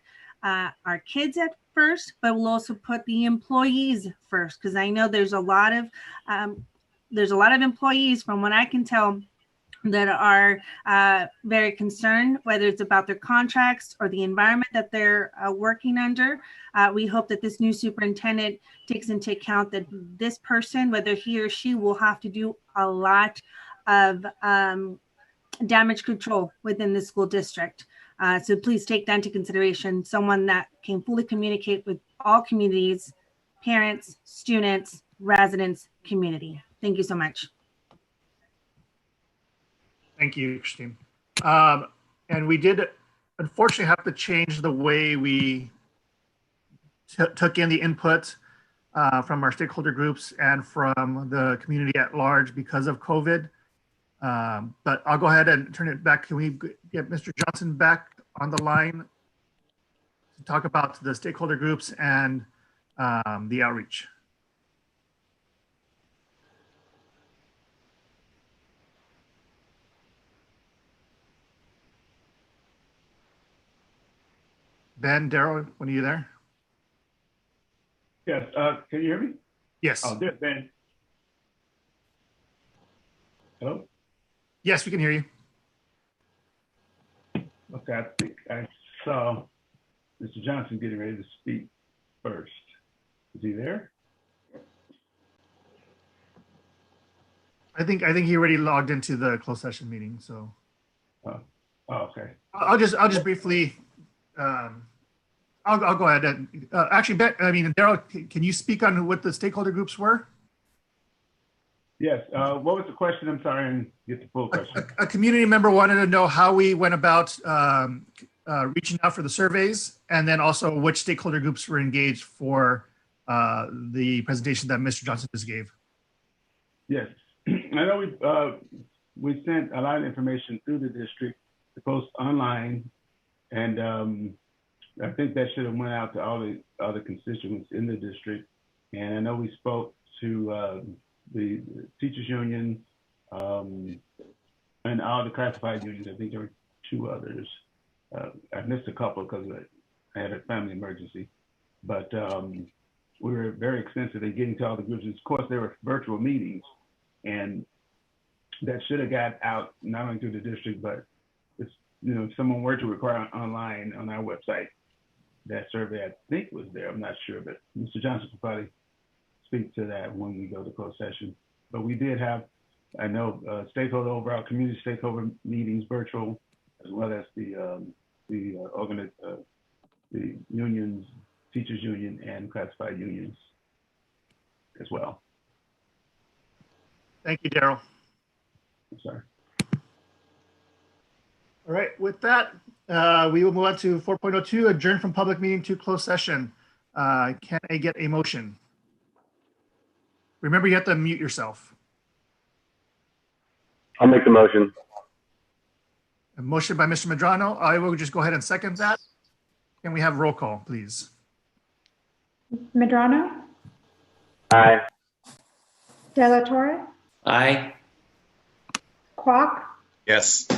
our kids at first, but will also put the employees first. Because I know there's a lot of employees, from what I can tell, that are very concerned, whether it's about their contracts or the environment that they're working under. We hope that this new superintendent takes into account that this person, whether he or she, will have to do a lot of damage control within the school district. So please take that into consideration, someone that can fully communicate with all communities, parents, students, residents, community. Thank you so much. Thank you, Christine. And we did unfortunately have to change the way we took in the input from our stakeholder groups and from the community at large because of COVID. But I'll go ahead and turn it back. Can we get Mr. Johnson back on the line to talk about the stakeholder groups and the outreach? Ben, Daryl, when are you there? Yes, can you hear me? Yes. Oh, there's Ben. Hello? Yes, we can hear you. Okay, I think I saw Mr. Johnson getting ready to speak first. Is he there? I think he already logged into the closed session meeting, so. Oh, okay. I'll just briefly, I'll go ahead and actually, Daryl, can you speak on what the stakeholder groups were? Yes, what was the question? I'm sorry, I didn't get the full question. A community member wanted to know how we went about reaching out for the surveys, and then also which stakeholder groups were engaged for the presentation that Mr. Johnson just gave. Yes, I know we sent a lot of information through the district to post online, and I think that should have went out to all the other constituents in the district. And I know we spoke to the teachers union and all the classified unions. I think there were 2 others. I missed a couple because I had a family emergency, but we were very extensive in getting to all the groups. Of course, there were virtual meetings, and that should have got out not only through the district, but it's, if someone were to require online on our website, that survey I think was there. I'm not sure, but Mr. Johnson could probably speak to that when we go to closed session. But we did have, I know, overall community stakeholder meetings virtual, as well as the unions, teachers union, and classified unions as well. Thank you, Daryl. I'm sorry. All right, with that, we will move on to 4.02, adjourn from public meeting to closed session. Can I get a motion? Remember, you have to mute yourself. I'll make the motion. A motion by Mr. Medrano. I will just go ahead and second that. Can we have roll call, please? Medrano, Aye. De La Torre, Aye. Kwok, Yes.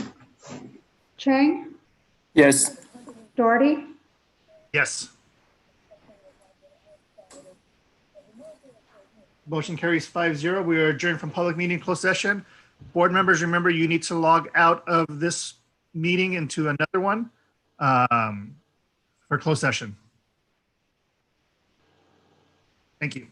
Chang, Yes. Doherty, Yes. Motion carries 5-0. We are adjourned from public meeting closed session. Board members, remember you need to log out of this meeting into another one for closed session. Thank you.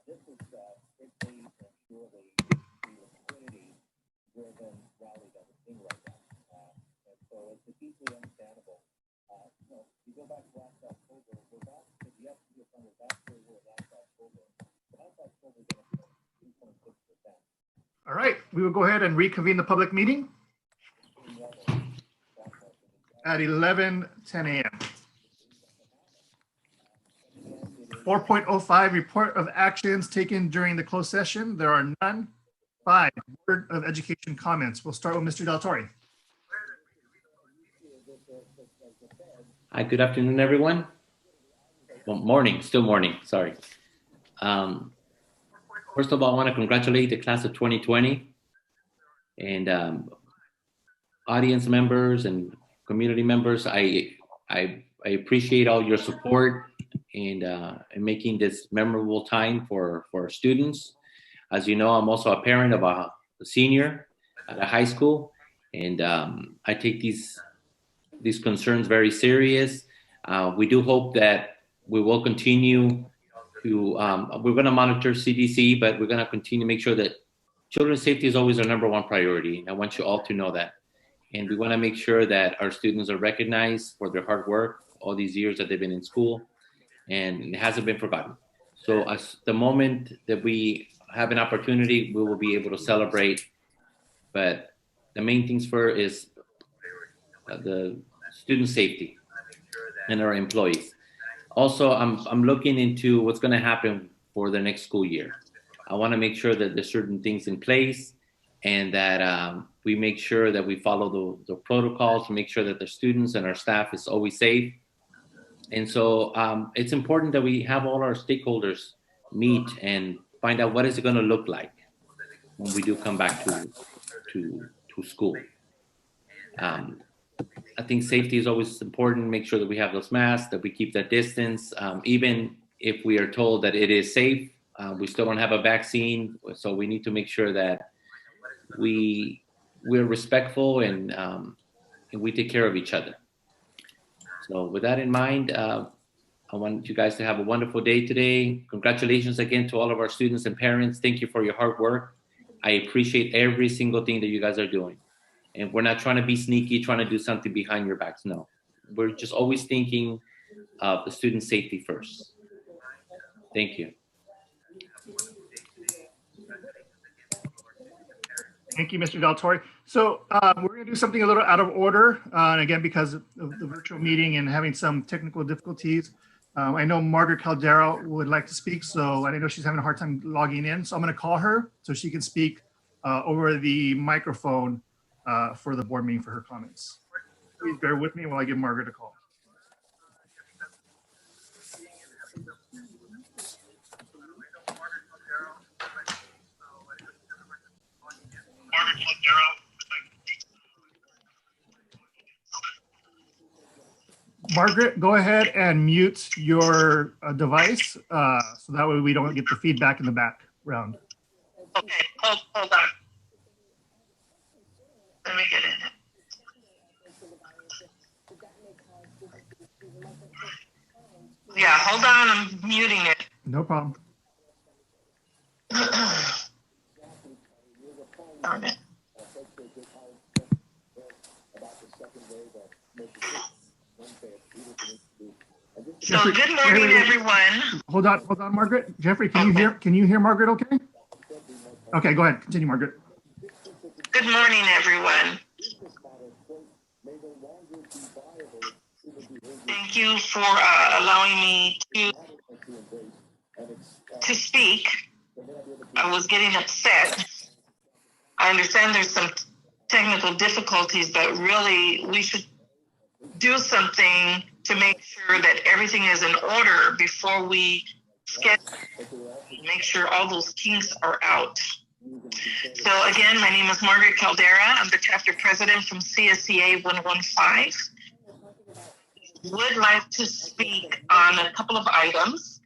this is strictly and purely the liquidity-driven rally that we're seeing right now. And so it's deeply understandable. You go back to last October, we're back to the S&P 500 last year was last October. Last October is going to be 2.6%. All right, we will go ahead and reconvene the public meeting at 11:10 a.m. 4.05, report of actions taken during the closed session. There are none. 5, Board of Education comments. We'll start with Mr. Del Torre. Hi, good afternoon, everyone. Well, morning, still morning, sorry. First of all, I want to congratulate the class of 2020 and audience members and community members. I appreciate all your support and making this memorable time for students. As you know, I'm also a parent of a senior at a high school, and I take these concerns very serious. We do hope that we will continue to, we're going to monitor CDC, but we're going to continue to make sure that children's safety is always our #1 priority. I want you all to know that. And we want to make sure that our students are recognized for their hard work all these years that they've been in school, and it hasn't been forgotten. So as the moment that we have an opportunity, we will be able to celebrate. But the main things for is the student safety and our employees. Also, I'm looking into what's going to happen for the next school year. I want to make sure that there's certain things in place and that we make sure that we follow the protocols to make sure that the students and our staff is always safe. And so it's important that we have all our stakeholders meet and find out what is it going to look like when we do come back to school. I think safety is always important. Make sure that we have those masks, that we keep that distance. Even if we are told that it is safe, we still don't have a vaccine. So we need to make sure that we're respectful and we take care of each other. So with that in mind, I want you guys to have a wonderful day today. Congratulations again to all of our students and parents. Thank you for your hard work. I appreciate every single thing that you guys are doing. And we're not trying to be sneaky, trying to do something behind your backs. No, we're just always thinking of the student safety first. Thank you. Thank you, Mr. Del Torre. So we're going to do something a little out of order. And again, because of the virtual meeting and having some technical difficulties. I know Margaret Caldera would like to speak, so I know she's having a hard time logging in. So I'm going to call her so she can speak over the microphone for the board meeting for her comments. Please bear with me while I give Margaret a call. Margaret, go ahead and mute your device so that way we don't get the feedback in the background. Okay, hold on. Let me get in it. Yeah, hold on, I'm muting it. No problem. Darn it. So Jeffrey, good morning, everyone. Hold on, Margaret. Jeffrey, can you hear Margaret okay? Okay, go ahead. Continue, Margaret. Good morning, everyone. Thank you for allowing me to speak. I was getting upset. I understand there's some technical difficulties, but really we should do something to make sure that everything is in order before we make sure all those kinks are out. So again, my name is Margaret Caldera. I'm the chapter president from CSCA 115. Would like to speak on a couple of items.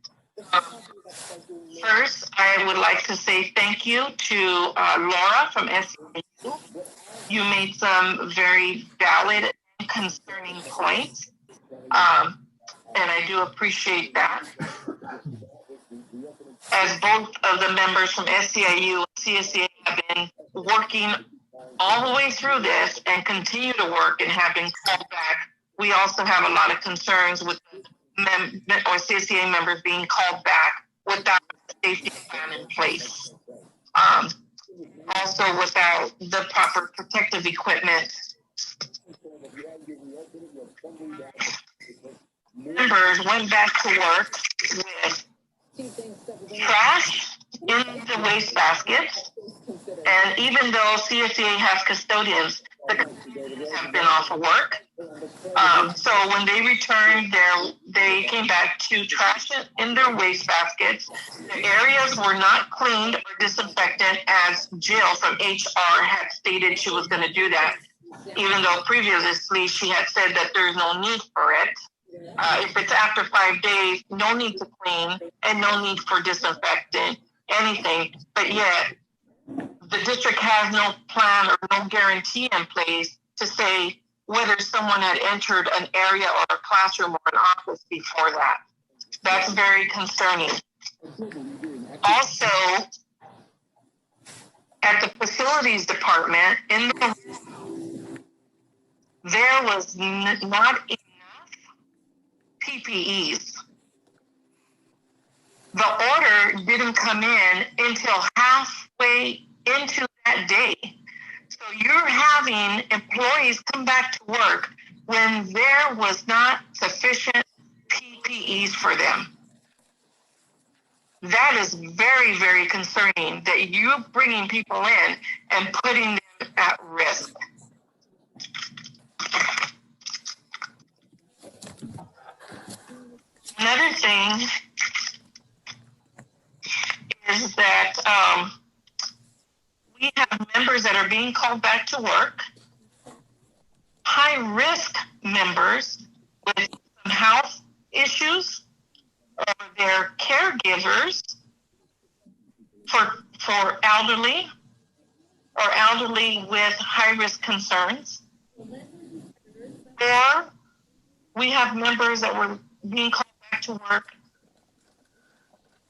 First, I would like to say thank you to Laura from SU. You made some very valid and concerning points, and I do appreciate that. as both of the members from SCIU and CSCA have been working all the way through this and continue to work and have been called back, we also have a lot of concerns with CSCA members being called back without a safety plan in place. Also without the proper protective equipment. Members went back to work with trash in the waste baskets, and even though CSCA has custodians, the custodians have been off of work. So when they returned, they came back to trash in their waste baskets. The areas were not cleaned or disinfected, as Jill from HR had stated she was going to do that, even though previously she had said that there's no need for it. If it's after 5 days, no need to clean and no need for disinfectant, anything. But yet, the district has no plan or no guarantee in place to say whether someone had entered an area or a classroom or an office before that. That's very concerning. Also, at the facilities department, there was not enough PPEs. The order didn't come in until halfway into that day. So you're having employees come back to work when there was not sufficient PPEs for them. That is very, very concerning that you're bringing people in and putting them at risk. Another thing is that we have members that are being called back to work, high-risk members with some health issues, or their caregivers for elderly or elderly with high-risk concerns. Or we have members that were being called back to work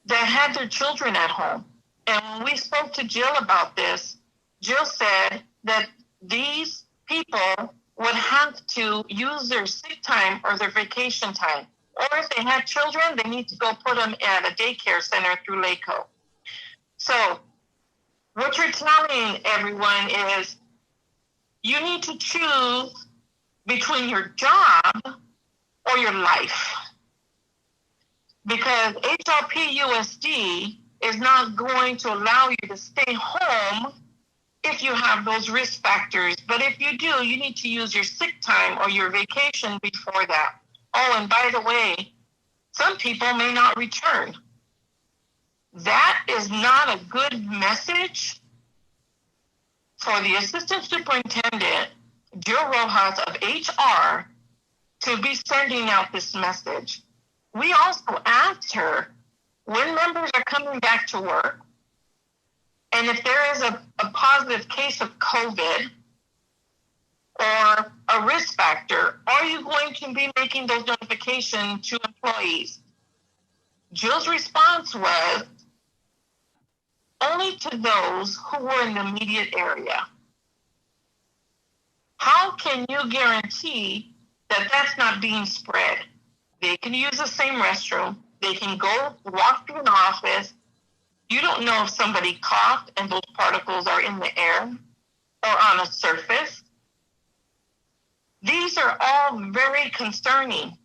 that had their children at home. And when we spoke to Jill about this, Jill said that these people would have to use their sick time or their vacation time. Or if they had children, they need to go put them at a daycare center through LACO. So what you're telling everyone is you need to choose between your job or your life. Because HLPUSD is not going to allow you to stay home if you have those risk factors. But if you do, you need to use your sick time or your vacation before that. Oh, and by the way, some people may not return. That is not a good message for the Assistant Superintendent, Jill Rojas of HR, to be sending out this message. We also asked her when members are coming back to work, and if there is a positive case of COVID or a risk factor, are you going to be making those notifications to employees? Jill's response was only to those who were in the immediate area. How can you guarantee that that's not being spread? They can use the same restroom. They can go walk through an office. You don't know if somebody coughed and those particles are in the air or on a surface. These are all very concerning.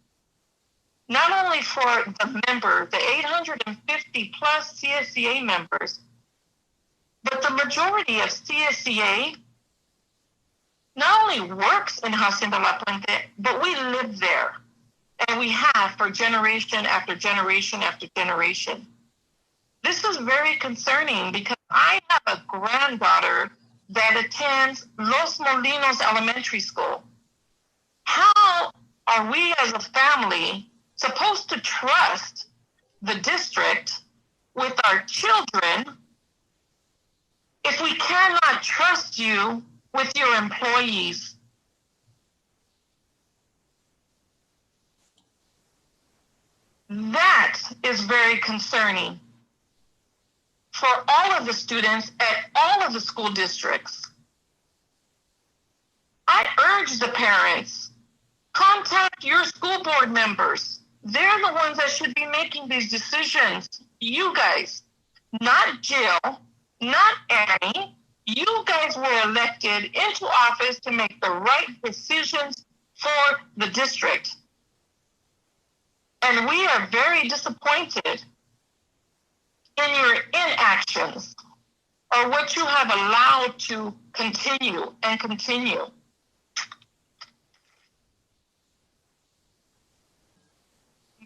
Not only for the member, the 850 plus CSCA members, but the majority of CSCA not only works in Hacienda La Puente, but we live there. And we have for generation after generation after generation. This is very concerning because I have a granddaughter that attends Los Molinos Elementary School. How are we as a family supposed to trust the district with our children if we cannot trust you with your employees? That is very concerning. for all of the students at all of the school districts. I urge the parents, contact your school board members. They're the ones that should be making these decisions. You guys, not Jill, not Annie. You guys were elected into office to make the right decisions for the district. And we are very disappointed in your inactions or what you have allowed to continue and continue.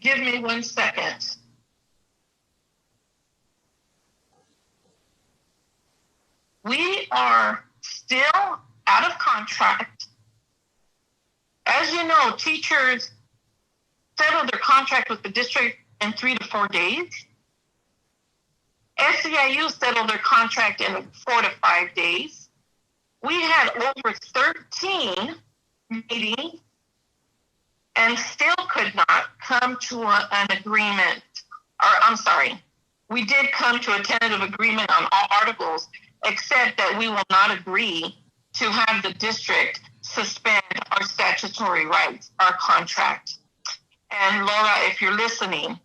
Give me 1 second. We are still out of contract. As you know, teachers settle their contract with the district in 3 to 4 days. SEIU settled their contract in 4 to 5 days. We had over 13 meetings and still could not come to an agreement. Or I'm sorry, we did come to a tentative agreement on all articles, except that we will not agree to have the district suspend our statutory rights, our contract. And Laura, if you're listening,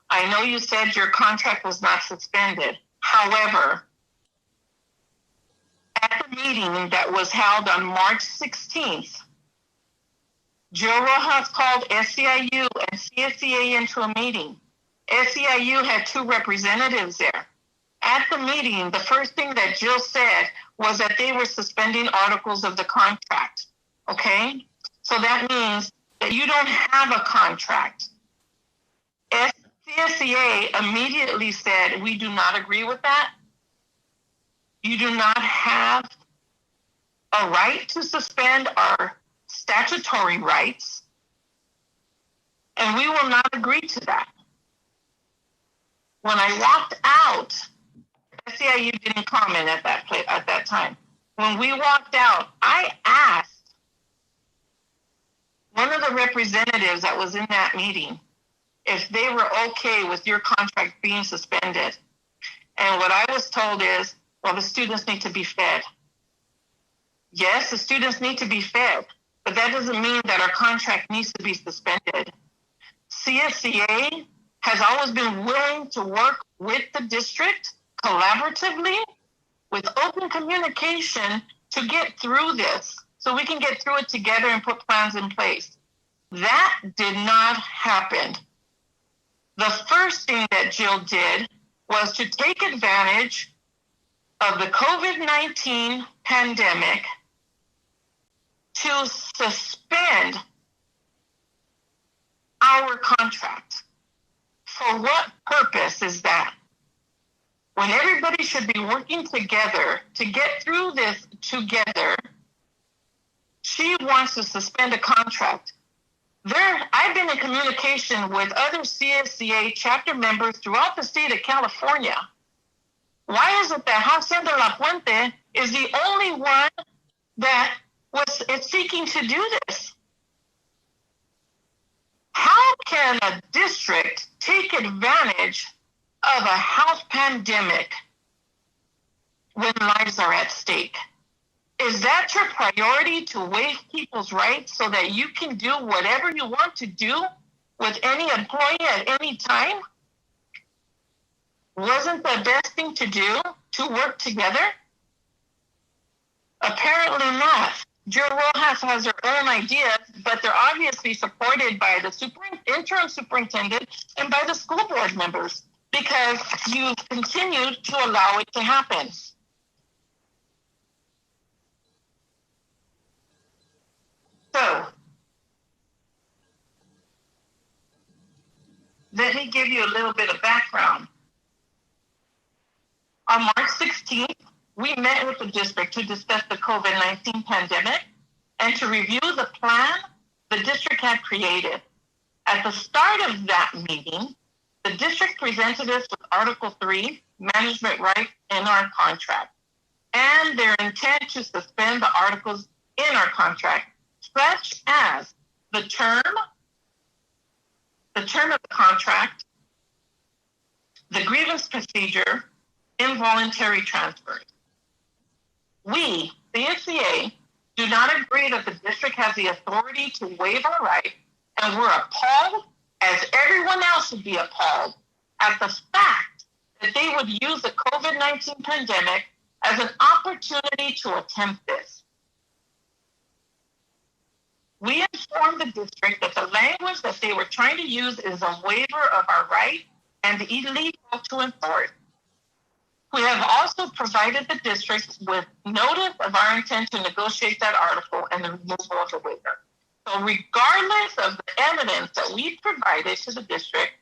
I know you said your contract was not suspended. However, at the meeting that was held on March 16th, Joe Rojas called SEIU and CSEA into a meeting. SEIU had 2 representatives there. At the meeting, the first thing that Jill said was that they were suspending articles of the contract. Okay? So that means that you don't have a contract. CSEA immediately said, we do not agree with that. You do not have a right to suspend our statutory rights, and we will not agree to that. When I walked out, SEIU didn't comment at that time. When we walked out, I asked one of the representatives that was in that meeting if they were okay with your contract being suspended. And what I was told is, well, the students need to be fed. Yes, the students need to be fed, but that doesn't mean that our contract needs to be suspended. CSEA has always been willing to work with the district collaboratively with open communication to get through this so we can get through it together and put plans in place. That did not happen. The first thing that Jill did was to take advantage of the COVID-19 pandemic to suspend our contract. For what purpose is that? When everybody should be working together to get through this together, she wants to suspend a contract. I've been in communication with other CSCA chapter members throughout the state of California. Why is it that Hacienda La Puente is the only one that is seeking to do this? How can a district take advantage of a health pandemic when lives are at stake? Is that your priority, to waive people's rights so that you can do whatever you want to do with any employee at any time? Wasn't the best thing to do to work together? Apparently not. Joe Rojas has her own ideas, but they're obviously supported by the interim superintendent and by the school board members, because you've continued to allow it to happen. So, let me give you a little bit of background. On March 16th, we met with the district to discuss the COVID-19 pandemic and to review the plan the district had created. At the start of that meeting, the district presented us with Article 3, management rights in our contract, and their intent to suspend the articles in our contract, such as the term of the contract, the grievance procedure, involuntary transfers. We, CSCA, do not agree that the district has the authority to waive our right, and we're appalled, as everyone else should be appalled, at the fact that they would use the COVID-19 pandemic as an opportunity to attempt this. We informed the district that the language that they were trying to use is a waiver of our right and illegal to enforce. We have also provided the district with notice of our intent to negotiate that article and the removal of the waiver. So regardless of the evidence that we provided to the district,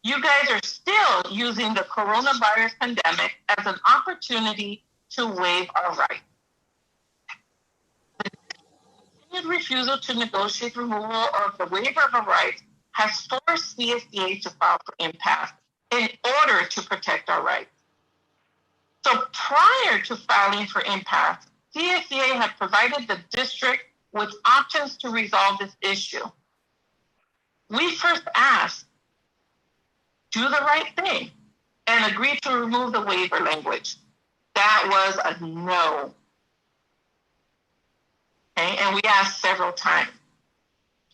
you guys are still using the coronavirus pandemic as an opportunity to waive our right. The continued refusal to negotiate removal of the waiver of a right has forced CSDA to file for impasse in order to protect our rights. So prior to filing for impasse, CSDA had provided the district with options to resolve this issue. We first asked, do the right thing and agree to remove the waiver language. That was a no. Okay, and we asked several times.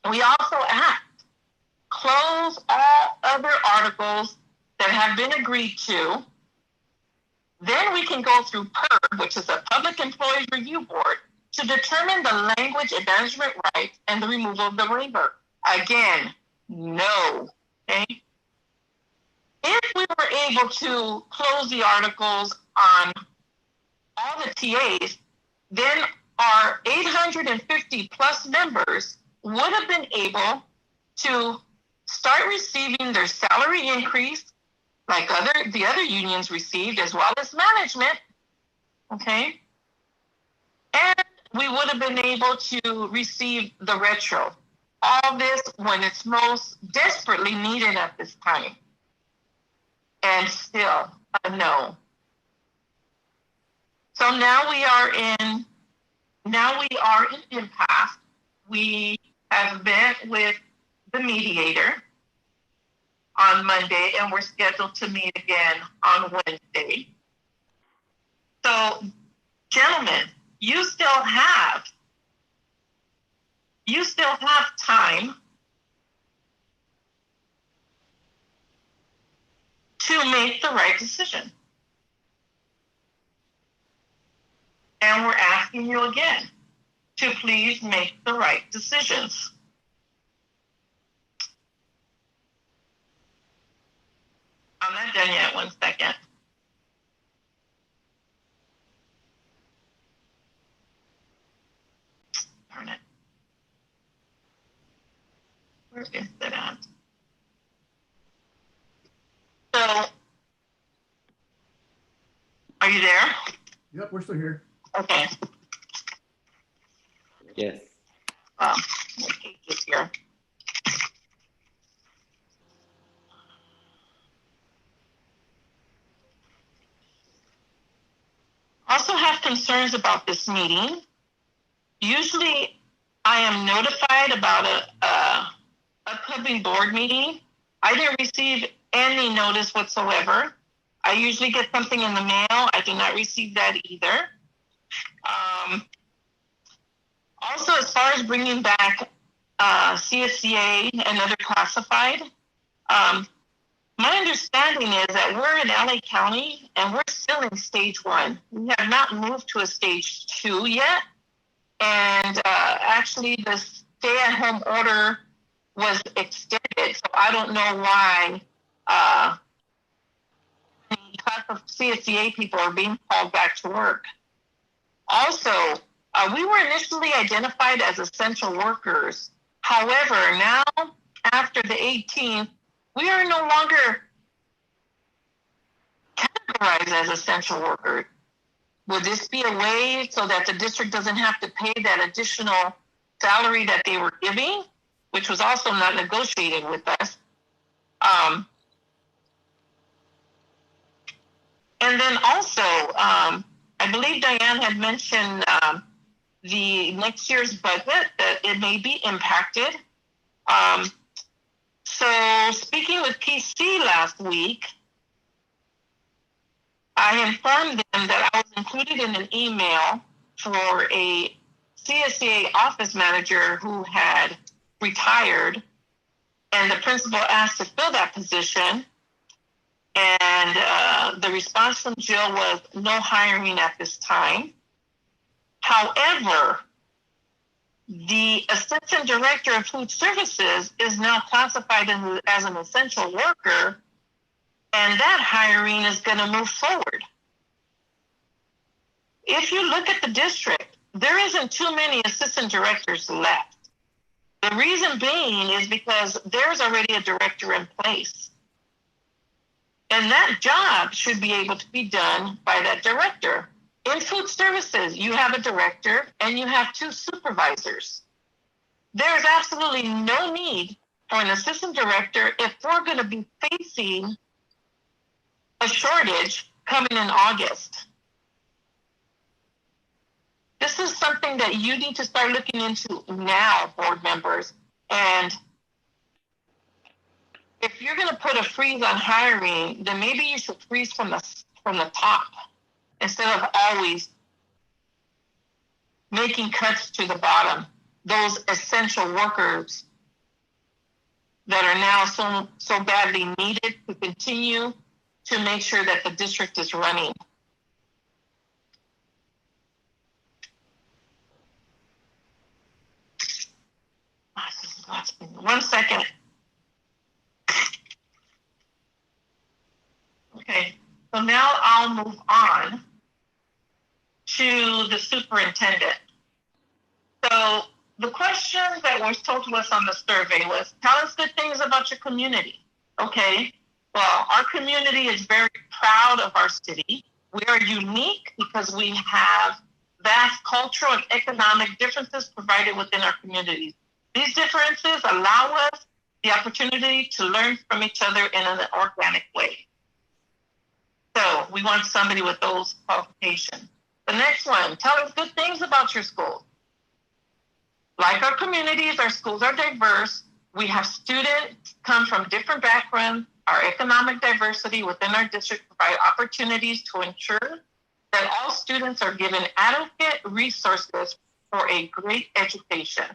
We also asked, close all other articles that have been agreed to. Then we can go through PERB, which is a Public Employees Review Board, to determine the language advancement rights and the removal of the waiver. Again, no. Okay? If we were able to close the articles on all the TAs, then our 850 plus members would have been able to start receiving their salary increase like the other unions received, as well as management, okay? And we would have been able to receive the retro. All this when it's most desperately needed at this time. And still a no. So now we are in impasse. We have met with the mediator on Monday, and we're scheduled to meet again on Wednesday. So, gentlemen, you still have time to make the right decision. And we're asking you again to please make the right decisions. I'm not done yet, 1 second. Darn it. Where is it at? So, are you there? Yep, we're still here. Okay. Yes. My page is here. Also have concerns about this meeting. Usually I am notified about a upcoming board meeting. I didn't receive any notice whatsoever. I usually get something in the mail. I did not receive that either. Also, as far as bringing back CSCA and other classified, my understanding is that we're in LA County and we're still in stage 1. We have not moved to a stage 2 yet. And actually the stay-at-home order was extended. So I don't know why the class of CSCA people are being called back to work. Also, we were initially identified as essential workers. However, now after the 18th, we are no longer categorized as essential workers. Would this be a way so that the district doesn't have to pay that additional salary that they were giving, which was also not negotiated with us? And then also, I believe Diane had mentioned the next year's budget, that it may be impacted. So speaking with PC last week, I informed them that I was included in an email for a CSEA office manager who had retired, and the principal asked to fill that position. And the response from Jill was no hiring at this time. However, the assistant director of food services is now classified as an essential worker, and that hiring is going to move forward. If you look at the district, there isn't too many assistant directors left. The reason being is because there's already a director in place. And that job should be able to be done by that director. In food services, you have a director and you have 2 supervisors. There's absolutely no need for an assistant director if we're going to be facing a shortage coming in August. This is something that you need to start looking into now, board members. And if you're going to put a freeze on hiring, then maybe you should freeze from the top instead of always making cuts to the bottom. Those essential workers that are now so badly needed to continue to make sure that the district is running. One second. Okay, so now I'll move on to the superintendent. So the question that was told to us on the survey was, tell us good things about your community. Okay, well, our community is very proud of our city. We are unique because we have vast cultural and economic differences provided within our communities. These differences allow us the opportunity to learn from each other in an organic way. So we want somebody with those qualifications. The next one, tell us good things about your school. Like our communities, our schools are diverse. We have students come from different backgrounds. Our economic diversity within our district provide opportunities to ensure that all students are given adequate resources for a great education.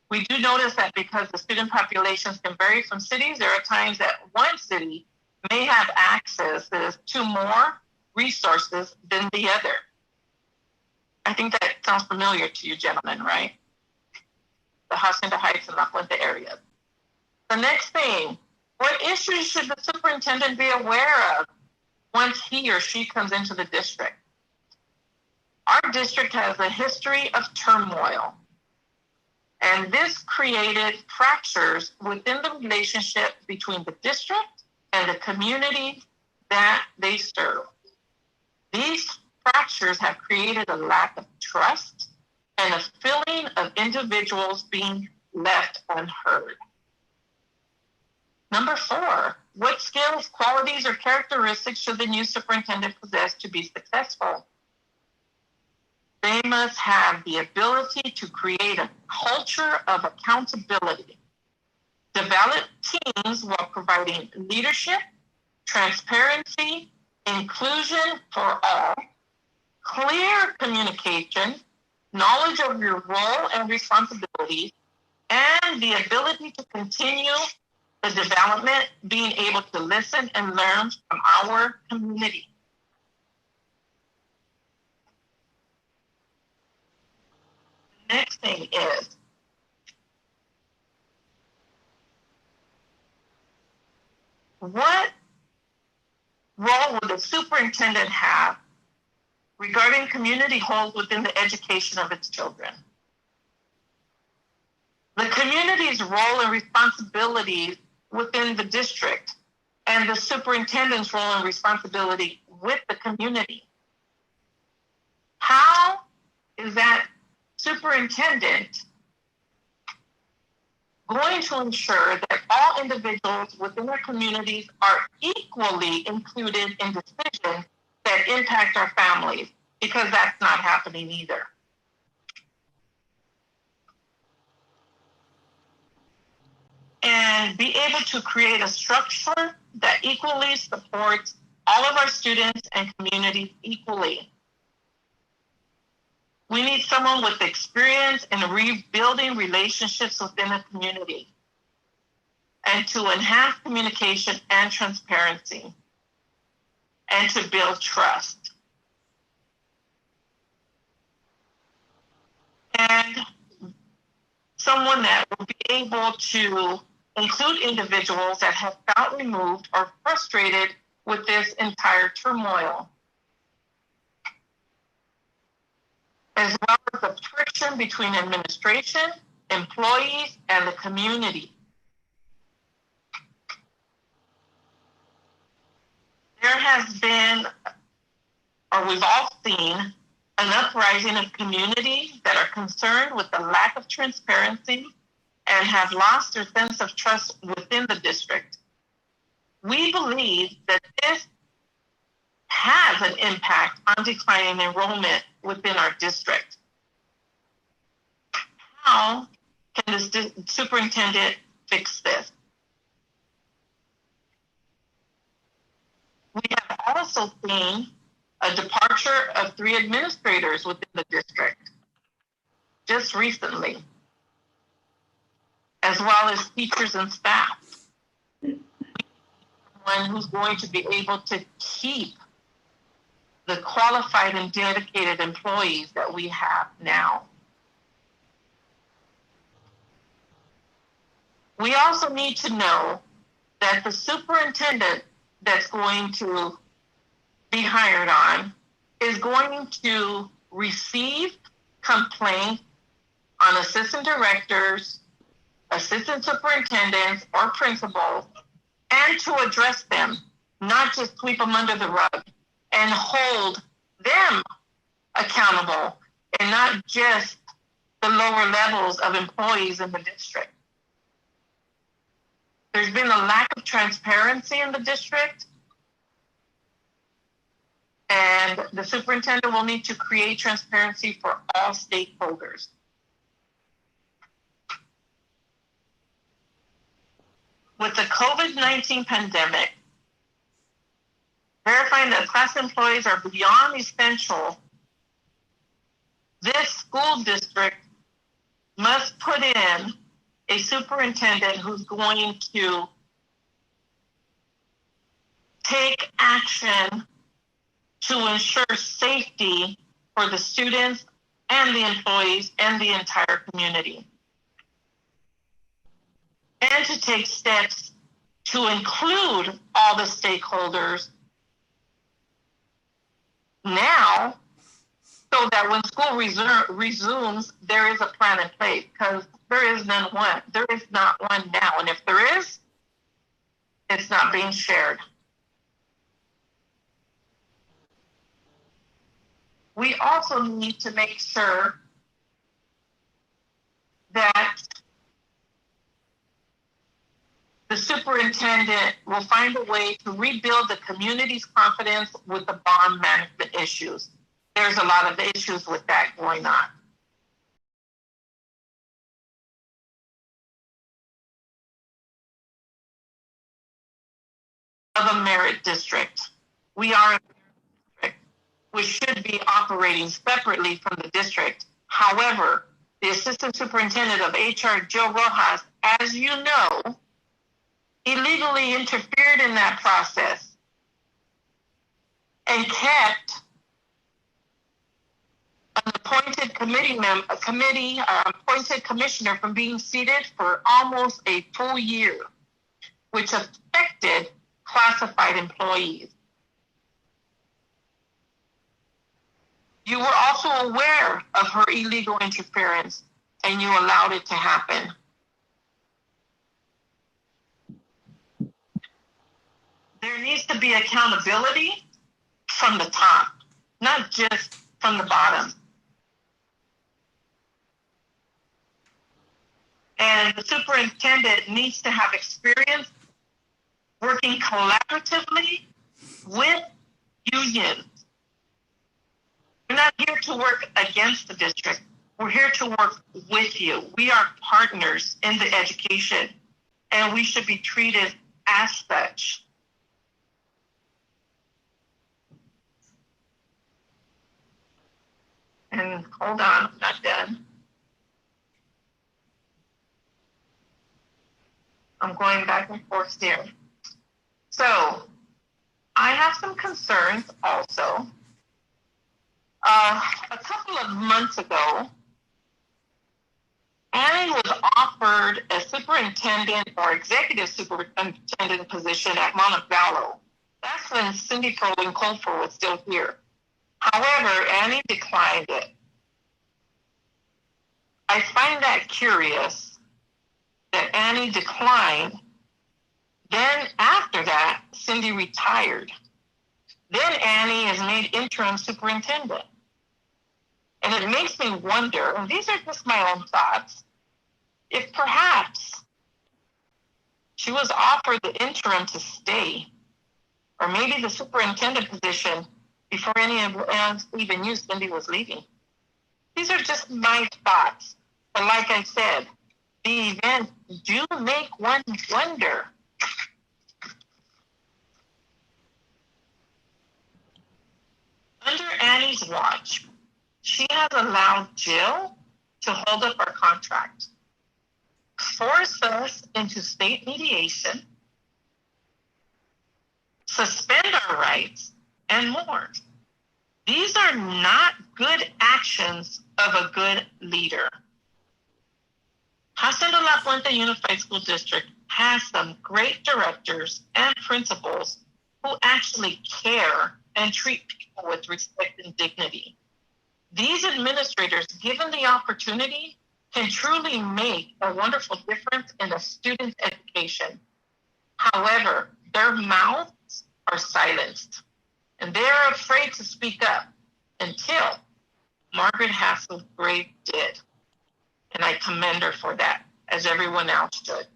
We do notice that because the student populations can vary from cities, there are times that one city may have access to more resources than the other. I think that sounds familiar to you gentlemen, right? The Hacienda Heights and La Fuente areas. The next thing, what issues should the superintendent be aware of once he or she comes into the district? Our district has a history of turmoil, and this created fractures within the relationship between the district and the community that they serve. These fractures have created a lack of trust and a feeling of individuals being left unheard. Number 4, what skills, qualities, or characteristics should the new superintendent possess to be successful? They must have the ability to create a culture of accountability, develop teams while providing leadership, transparency, inclusion for all, clear communication, knowledge of your role and responsibilities, and the ability to continue the development, being able to listen and learn from our community. The next thing is, what role will the superintendent have regarding community holes within the education of its children? The community's role and responsibilities within the district and the superintendent's role and responsibility with the community. How is that superintendent going to ensure that all individuals within their communities are equally included in decisions that impact our families? Because that's not happening either. And be able to create a structure that equally supports all of our students and community equally. We need someone with experience in rebuilding relationships within a community and to enhance communication and transparency and to build trust. And someone that will be able to include individuals that have felt removed or frustrated with this entire turmoil, as well as the friction between administration, employees, and the community. There has been, or we've all seen, an uprising of communities that are concerned with the lack of transparency and have lost their sense of trust within the district. We believe that this has an impact on declining enrollment within our district. How can the superintendent fix this? We have also seen a departure of 3 administrators within the district just recently, as well as teachers and staff. Someone who's going to be able to keep the qualified and dedicated employees that we have now. We also need to know that the superintendent that's going to be hired on is going to receive complaints on assistant directors, assistant superintendents, or principals, and to address them, not just sweep them under the rug, and hold them accountable, and not just the lower levels of employees in the district. There's been a lack of transparency in the district, and the superintendent will need to create transparency for all stakeholders. With the COVID-19 pandemic, verifying that class employees are beyond essential, this school district must put in a superintendent who's going to take action to ensure safety for the students and the employees and the entire community. And to take steps to include all the stakeholders now, so that when school resumes, there is a plan in place, because there is not one now. And if there is, it's not being shared. We also need to make sure that the superintendent will find a way to rebuild the community's confidence with the bond management issues. There's a lot of issues with that going on. Of a merit district. We are a merit district, which should be operating separately from the district. However, the assistant superintendent of HR, Joe Rojas, as you know, illegally interfered in that process and kept an appointed appointed commissioner from being seated for almost a full year, which affected classified employees. You were also aware of her illegal interference, and you allowed it to happen. There needs to be accountability from the top, not just from the bottom. And the superintendent needs to have experience working collaboratively with unions. We're not here to work against the district. We're here to work with you. We are partners in the education, and we should be treated as such. And hold on, I'm not done. I'm going back and forth here. So I have some concerns also. A couple of months ago, Annie was offered a superintendent or executive superintendent position at Montevallo. That's when Cindy Colin Colfer was still here. However, Annie declined it. I find that curious that Annie declined. Then after that, Cindy retired. Then Annie is made interim superintendent. And it makes me wonder, and these are just my own thoughts, if perhaps she was offered the interim to stay, or maybe the superintendent position before any of us even knew Cindy was leaving. These are just my thoughts. But like I said, the events do make one wonder. Under Annie's watch, she has allowed Jill to hold up our contract, force us into state mediation, suspend our rights, and more. These are not good actions of a good leader. Hacienda La Puente Unified School District has some great directors and principals who actually care and treat people with respect and dignity. These administrators, given the opportunity, can truly make a wonderful difference in a student's education. However, their mouths are silenced, and they're afraid to speak up until Margaret Hasselgrave did. And I commend her for that, as everyone else should.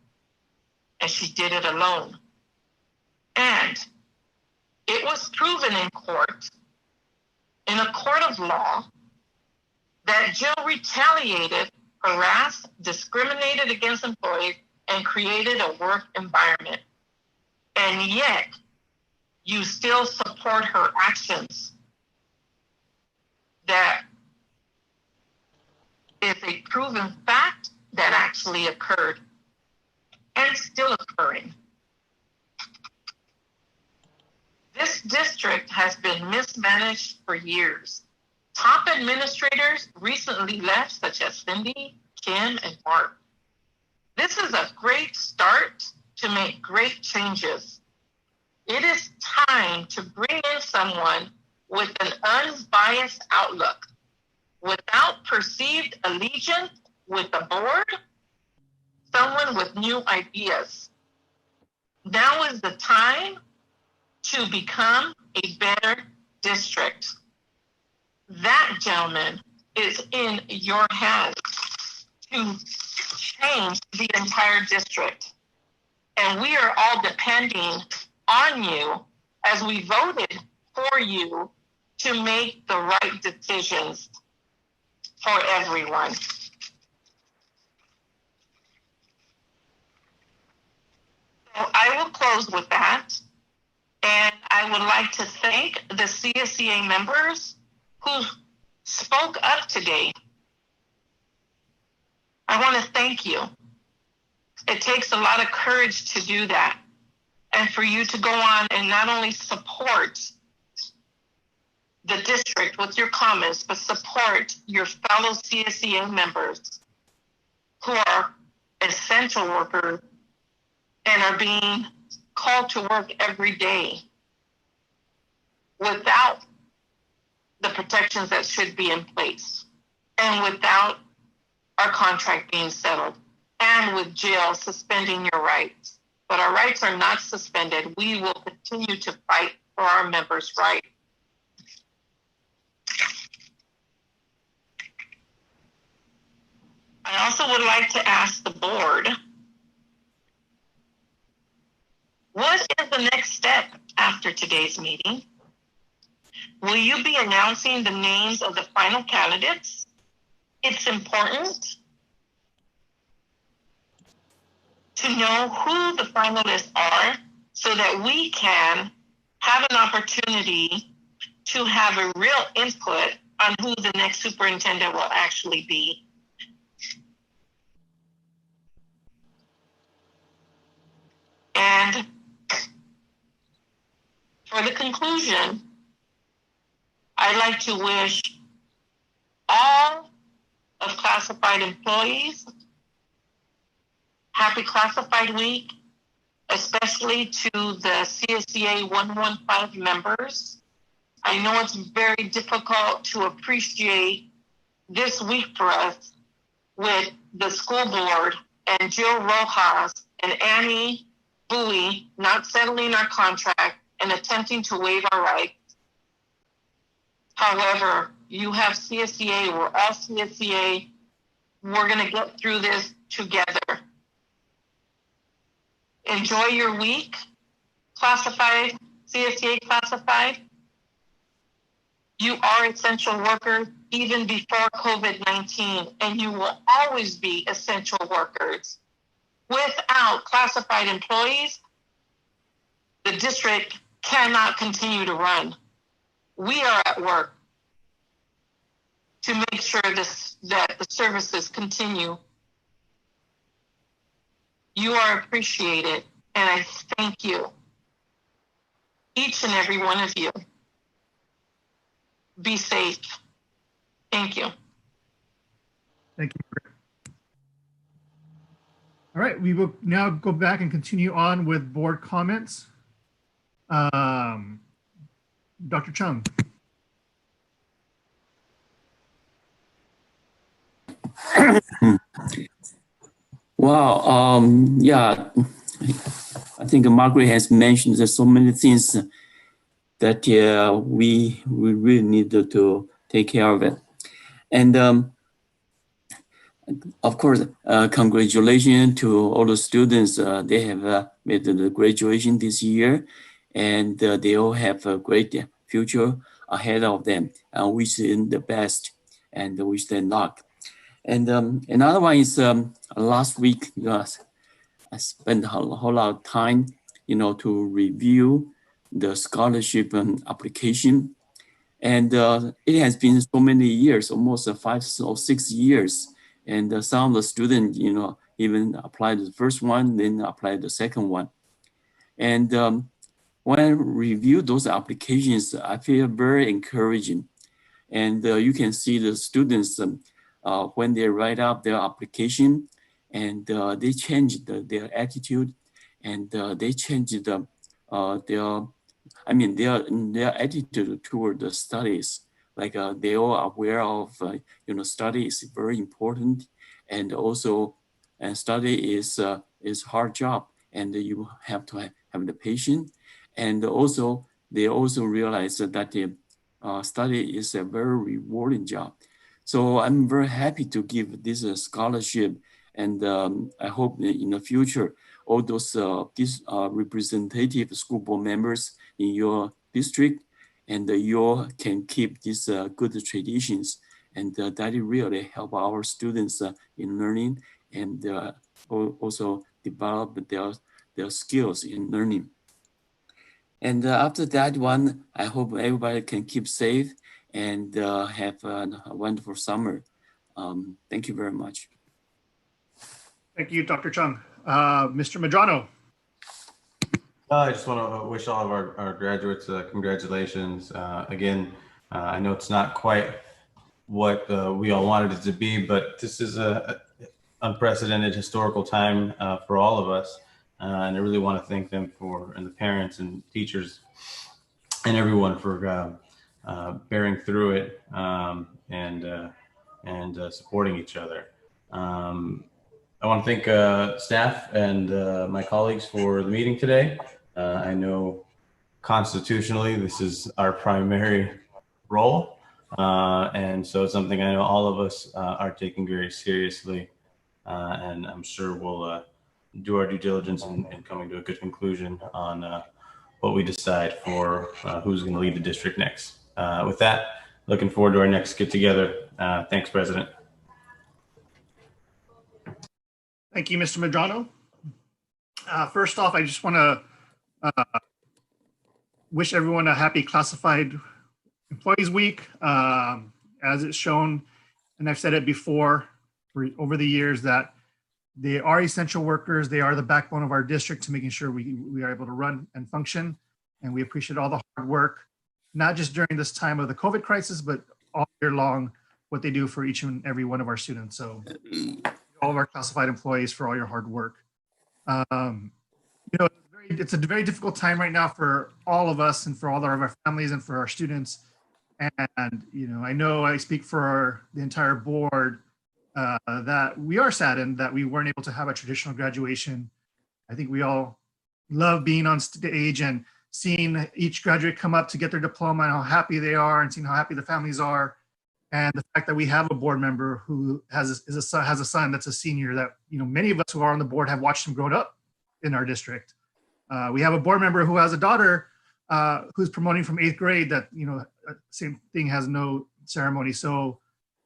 And she did it alone. And it was proven in court, in a court of law, that Jill retaliated, harassed, discriminated against employees, and created a work environment. And yet, you still support her actions. That is a proven fact that actually occurred and still occurring. This district has been mismanaged for years. Top administrators recently left, such as Cindy, Kim, and Mark. This is a great start to make great changes. It is time to bring in someone with an unbiased outlook, without perceived allegiance with the board, someone with new ideas. Now is the time to become a better district. That, gentlemen, is in your hands to change the entire district. And we are all depending on you as we voted for you to make the right decisions for everyone. So I will close with that. And I would like to thank the CSEA members who spoke up today. I want to thank you. It takes a lot of courage to do that. And for you to go on and not only support the district with your comments, but support your fellow CSEA members who are essential workers and are being called to work every day without the protections that should be in place and without our contract being settled and with Jill suspending your rights. But our rights are not suspended. We will continue to fight for our members' rights. I also would like to ask the board, what is the next step after today's meeting? Will you be announcing the names of the final candidates? It's important to know who the finalists are so that we can have an opportunity to have a real input on who the next superintendent will actually be. And for the conclusion, I'd like to wish all of classified employees happy classified week, especially to the CSEA 115 members. I know it's very difficult to appreciate this week for us with the school board and Jill Rojas and Annie Bowie not settling our contract and attempting to waive our rights. However, you have CSEA, we're all CSEA. We're gonna get through this together. Enjoy your week, classified, CSEA classified. You are essential workers even before COVID-19, and you will always be essential workers. Without classified employees, the district cannot continue to run. We are at work to make sure that the services continue. You are appreciated, and I thank you, each and every one of you. Be safe. Thank you. Thank you. All right, we will now go back and continue on with board comments. Dr. Chung. Wow. Yeah, I think Margaret has mentioned there's so many things that we really need to take care of it. And of course, congratulations to all the students. They have made the graduation this year, and they all have a great future ahead of them. And wish them the best and wish them luck. And another one is last week, I spent a whole lot of time, to review the scholarship application. And it has been so many years, almost 5 or 6 years. And some of the students, even applied the first one, then applied the second one. And when I review those applications, I feel very encouraging. And you can see the students when they write up their application, and they change their attitude, and they change their attitude toward the studies. Like they are aware of, study is very important, and also study is hard job, and you have to have the patience. And also, they also realize that the study is a very rewarding job. So I'm very happy to give this scholarship, and I hope that in the future, all those representative school board members in your district, and you can keep these good traditions, and that really help our students in learning, and also develop their skills in learning. And after that one, I hope everybody can keep safe and have a wonderful summer. Thank you very much. Thank you, Dr. Chung. Mr. Medrano. I just want to wish all of our graduates congratulations. Again, I know it's not quite what we all wanted it to be, but this is an unprecedented historical time for all of us. And I really want to thank them and the parents and teachers and everyone for bearing through it and supporting each other. I want to thank staff and my colleagues for the meeting today. I know constitutionally this is our primary role, and so it's something I know all of us are taking very seriously, and I'm sure we'll do our due diligence in coming to a good conclusion on what we decide for who's going to lead the district next. With that, looking forward to our next get together. Thanks, President. Thank you, Mr. Medrano. First off, I just want to wish everyone a happy Classified Employees Week. as it's shown, and I've said it before over the years, that they are essential workers. They are the backbone of our district to making sure we are able to run and function. And we appreciate all the hard work, not just during this time of the COVID crisis, but all year long, what they do for each and every one of our students. So all of our classified employees for all your hard work. You know, it's a very difficult time right now for all of us and for all of our families and for our students. And, you know I speak for the entire board that we are saddened that we weren't able to have a traditional graduation. I think we all love being on stage and seeing each graduate come up to get their diploma and how happy they are and seeing how happy the families are. And the fact that we have a board member who has a son that's a senior that, you know, many of us who are on the board have watched him grow up in our district. We have a board member who has a daughter who's promoting from 8th grade that, you know, same thing, has no ceremony. So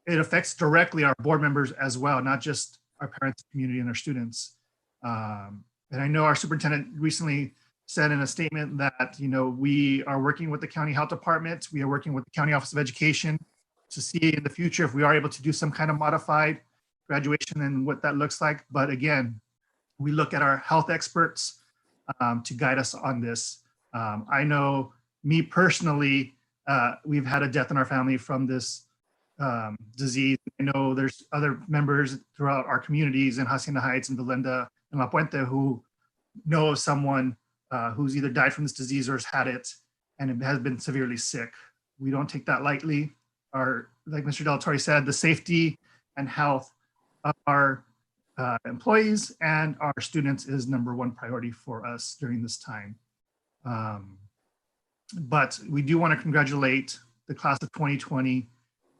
it affects directly our board members as well, not just our parents, community, and our students. And I know our superintendent recently said in a statement that, you know, we are working with the county health department. We are working with the county office of education to see in the future if we are able to do some kind of modified graduation and what that looks like. But again, we look at our health experts to guide us on this. I know me personally, we've had a death in our family from this disease. I know there's other members throughout our communities in Hacienda Heights and Belinda and La Puente who know of someone who's either died from this disease or has had it and has been severely sick. We don't take that lightly. Like Mr. Del Torre said, the safety and health of our employees and our students is #1 priority for us during this time. But we do want to congratulate the class of 2020.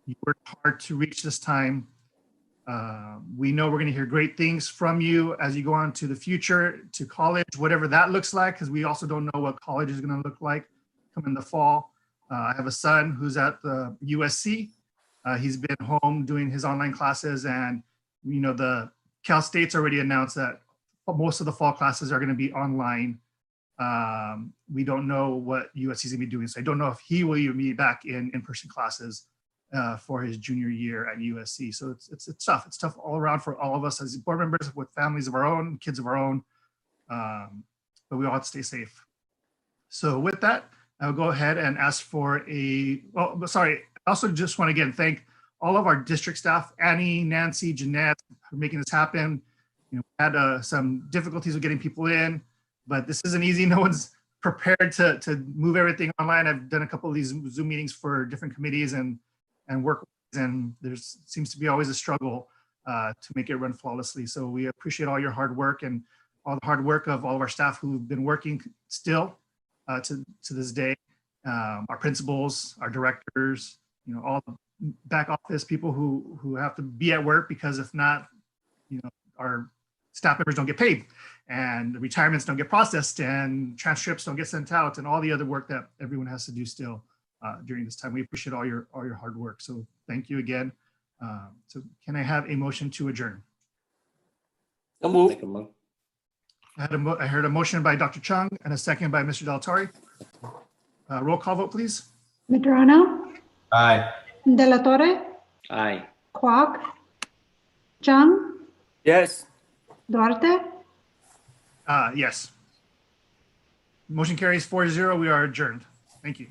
You worked hard to reach this time. We know we're going to hear great things from you as you go on to the future, to college, whatever that looks like, because we also don't know what college is going to look like come in the fall. I have a son who's at the USC. He's been home doing his online classes, and you know, the Cal State's already announced that most of the fall classes are going to be online. We don't know what USC is going to be doing, so I don't know if he will even be back in in-person classes for his junior year at USC. So it's tough. It's tough all around for all of us as board members with families of our own, kids of our own, but we all have to stay safe. So with that, I'll go ahead and ask for I also just want to again thank all of our district staff, Annie, Nancy, Jeanette, for making this happen. You know, we had some difficulties with getting people in, but this isn't easy. No one's prepared to move everything online. I've done a couple of these Zoom meetings for different committees and work, and there seems to be always a struggle to make it run flawlessly. So we appreciate all your hard work and all the hard work of all of our staff who've been working still to this day. Our principals, our directors, you know, all the back office people who have to be at work, because if not, you know, our staff members don't get paid and retirements don't get processed and transcripts don't get sent out and all the other work that everyone has to do still during this time. We appreciate all your hard work. So thank you again. So can I have a motion to adjourn? I heard a motion by Dr. Chung and a second by Mr. Del Torre. Roll call vote, please. Medrano, Aye. De La Torre, Aye. Kwok, Chung, Yes. Duarte. Yes. Motion carries 4-0. We are adjourned. Thank you.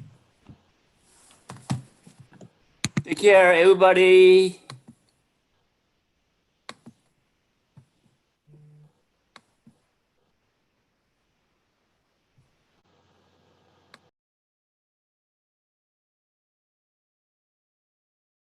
Take care, everybody.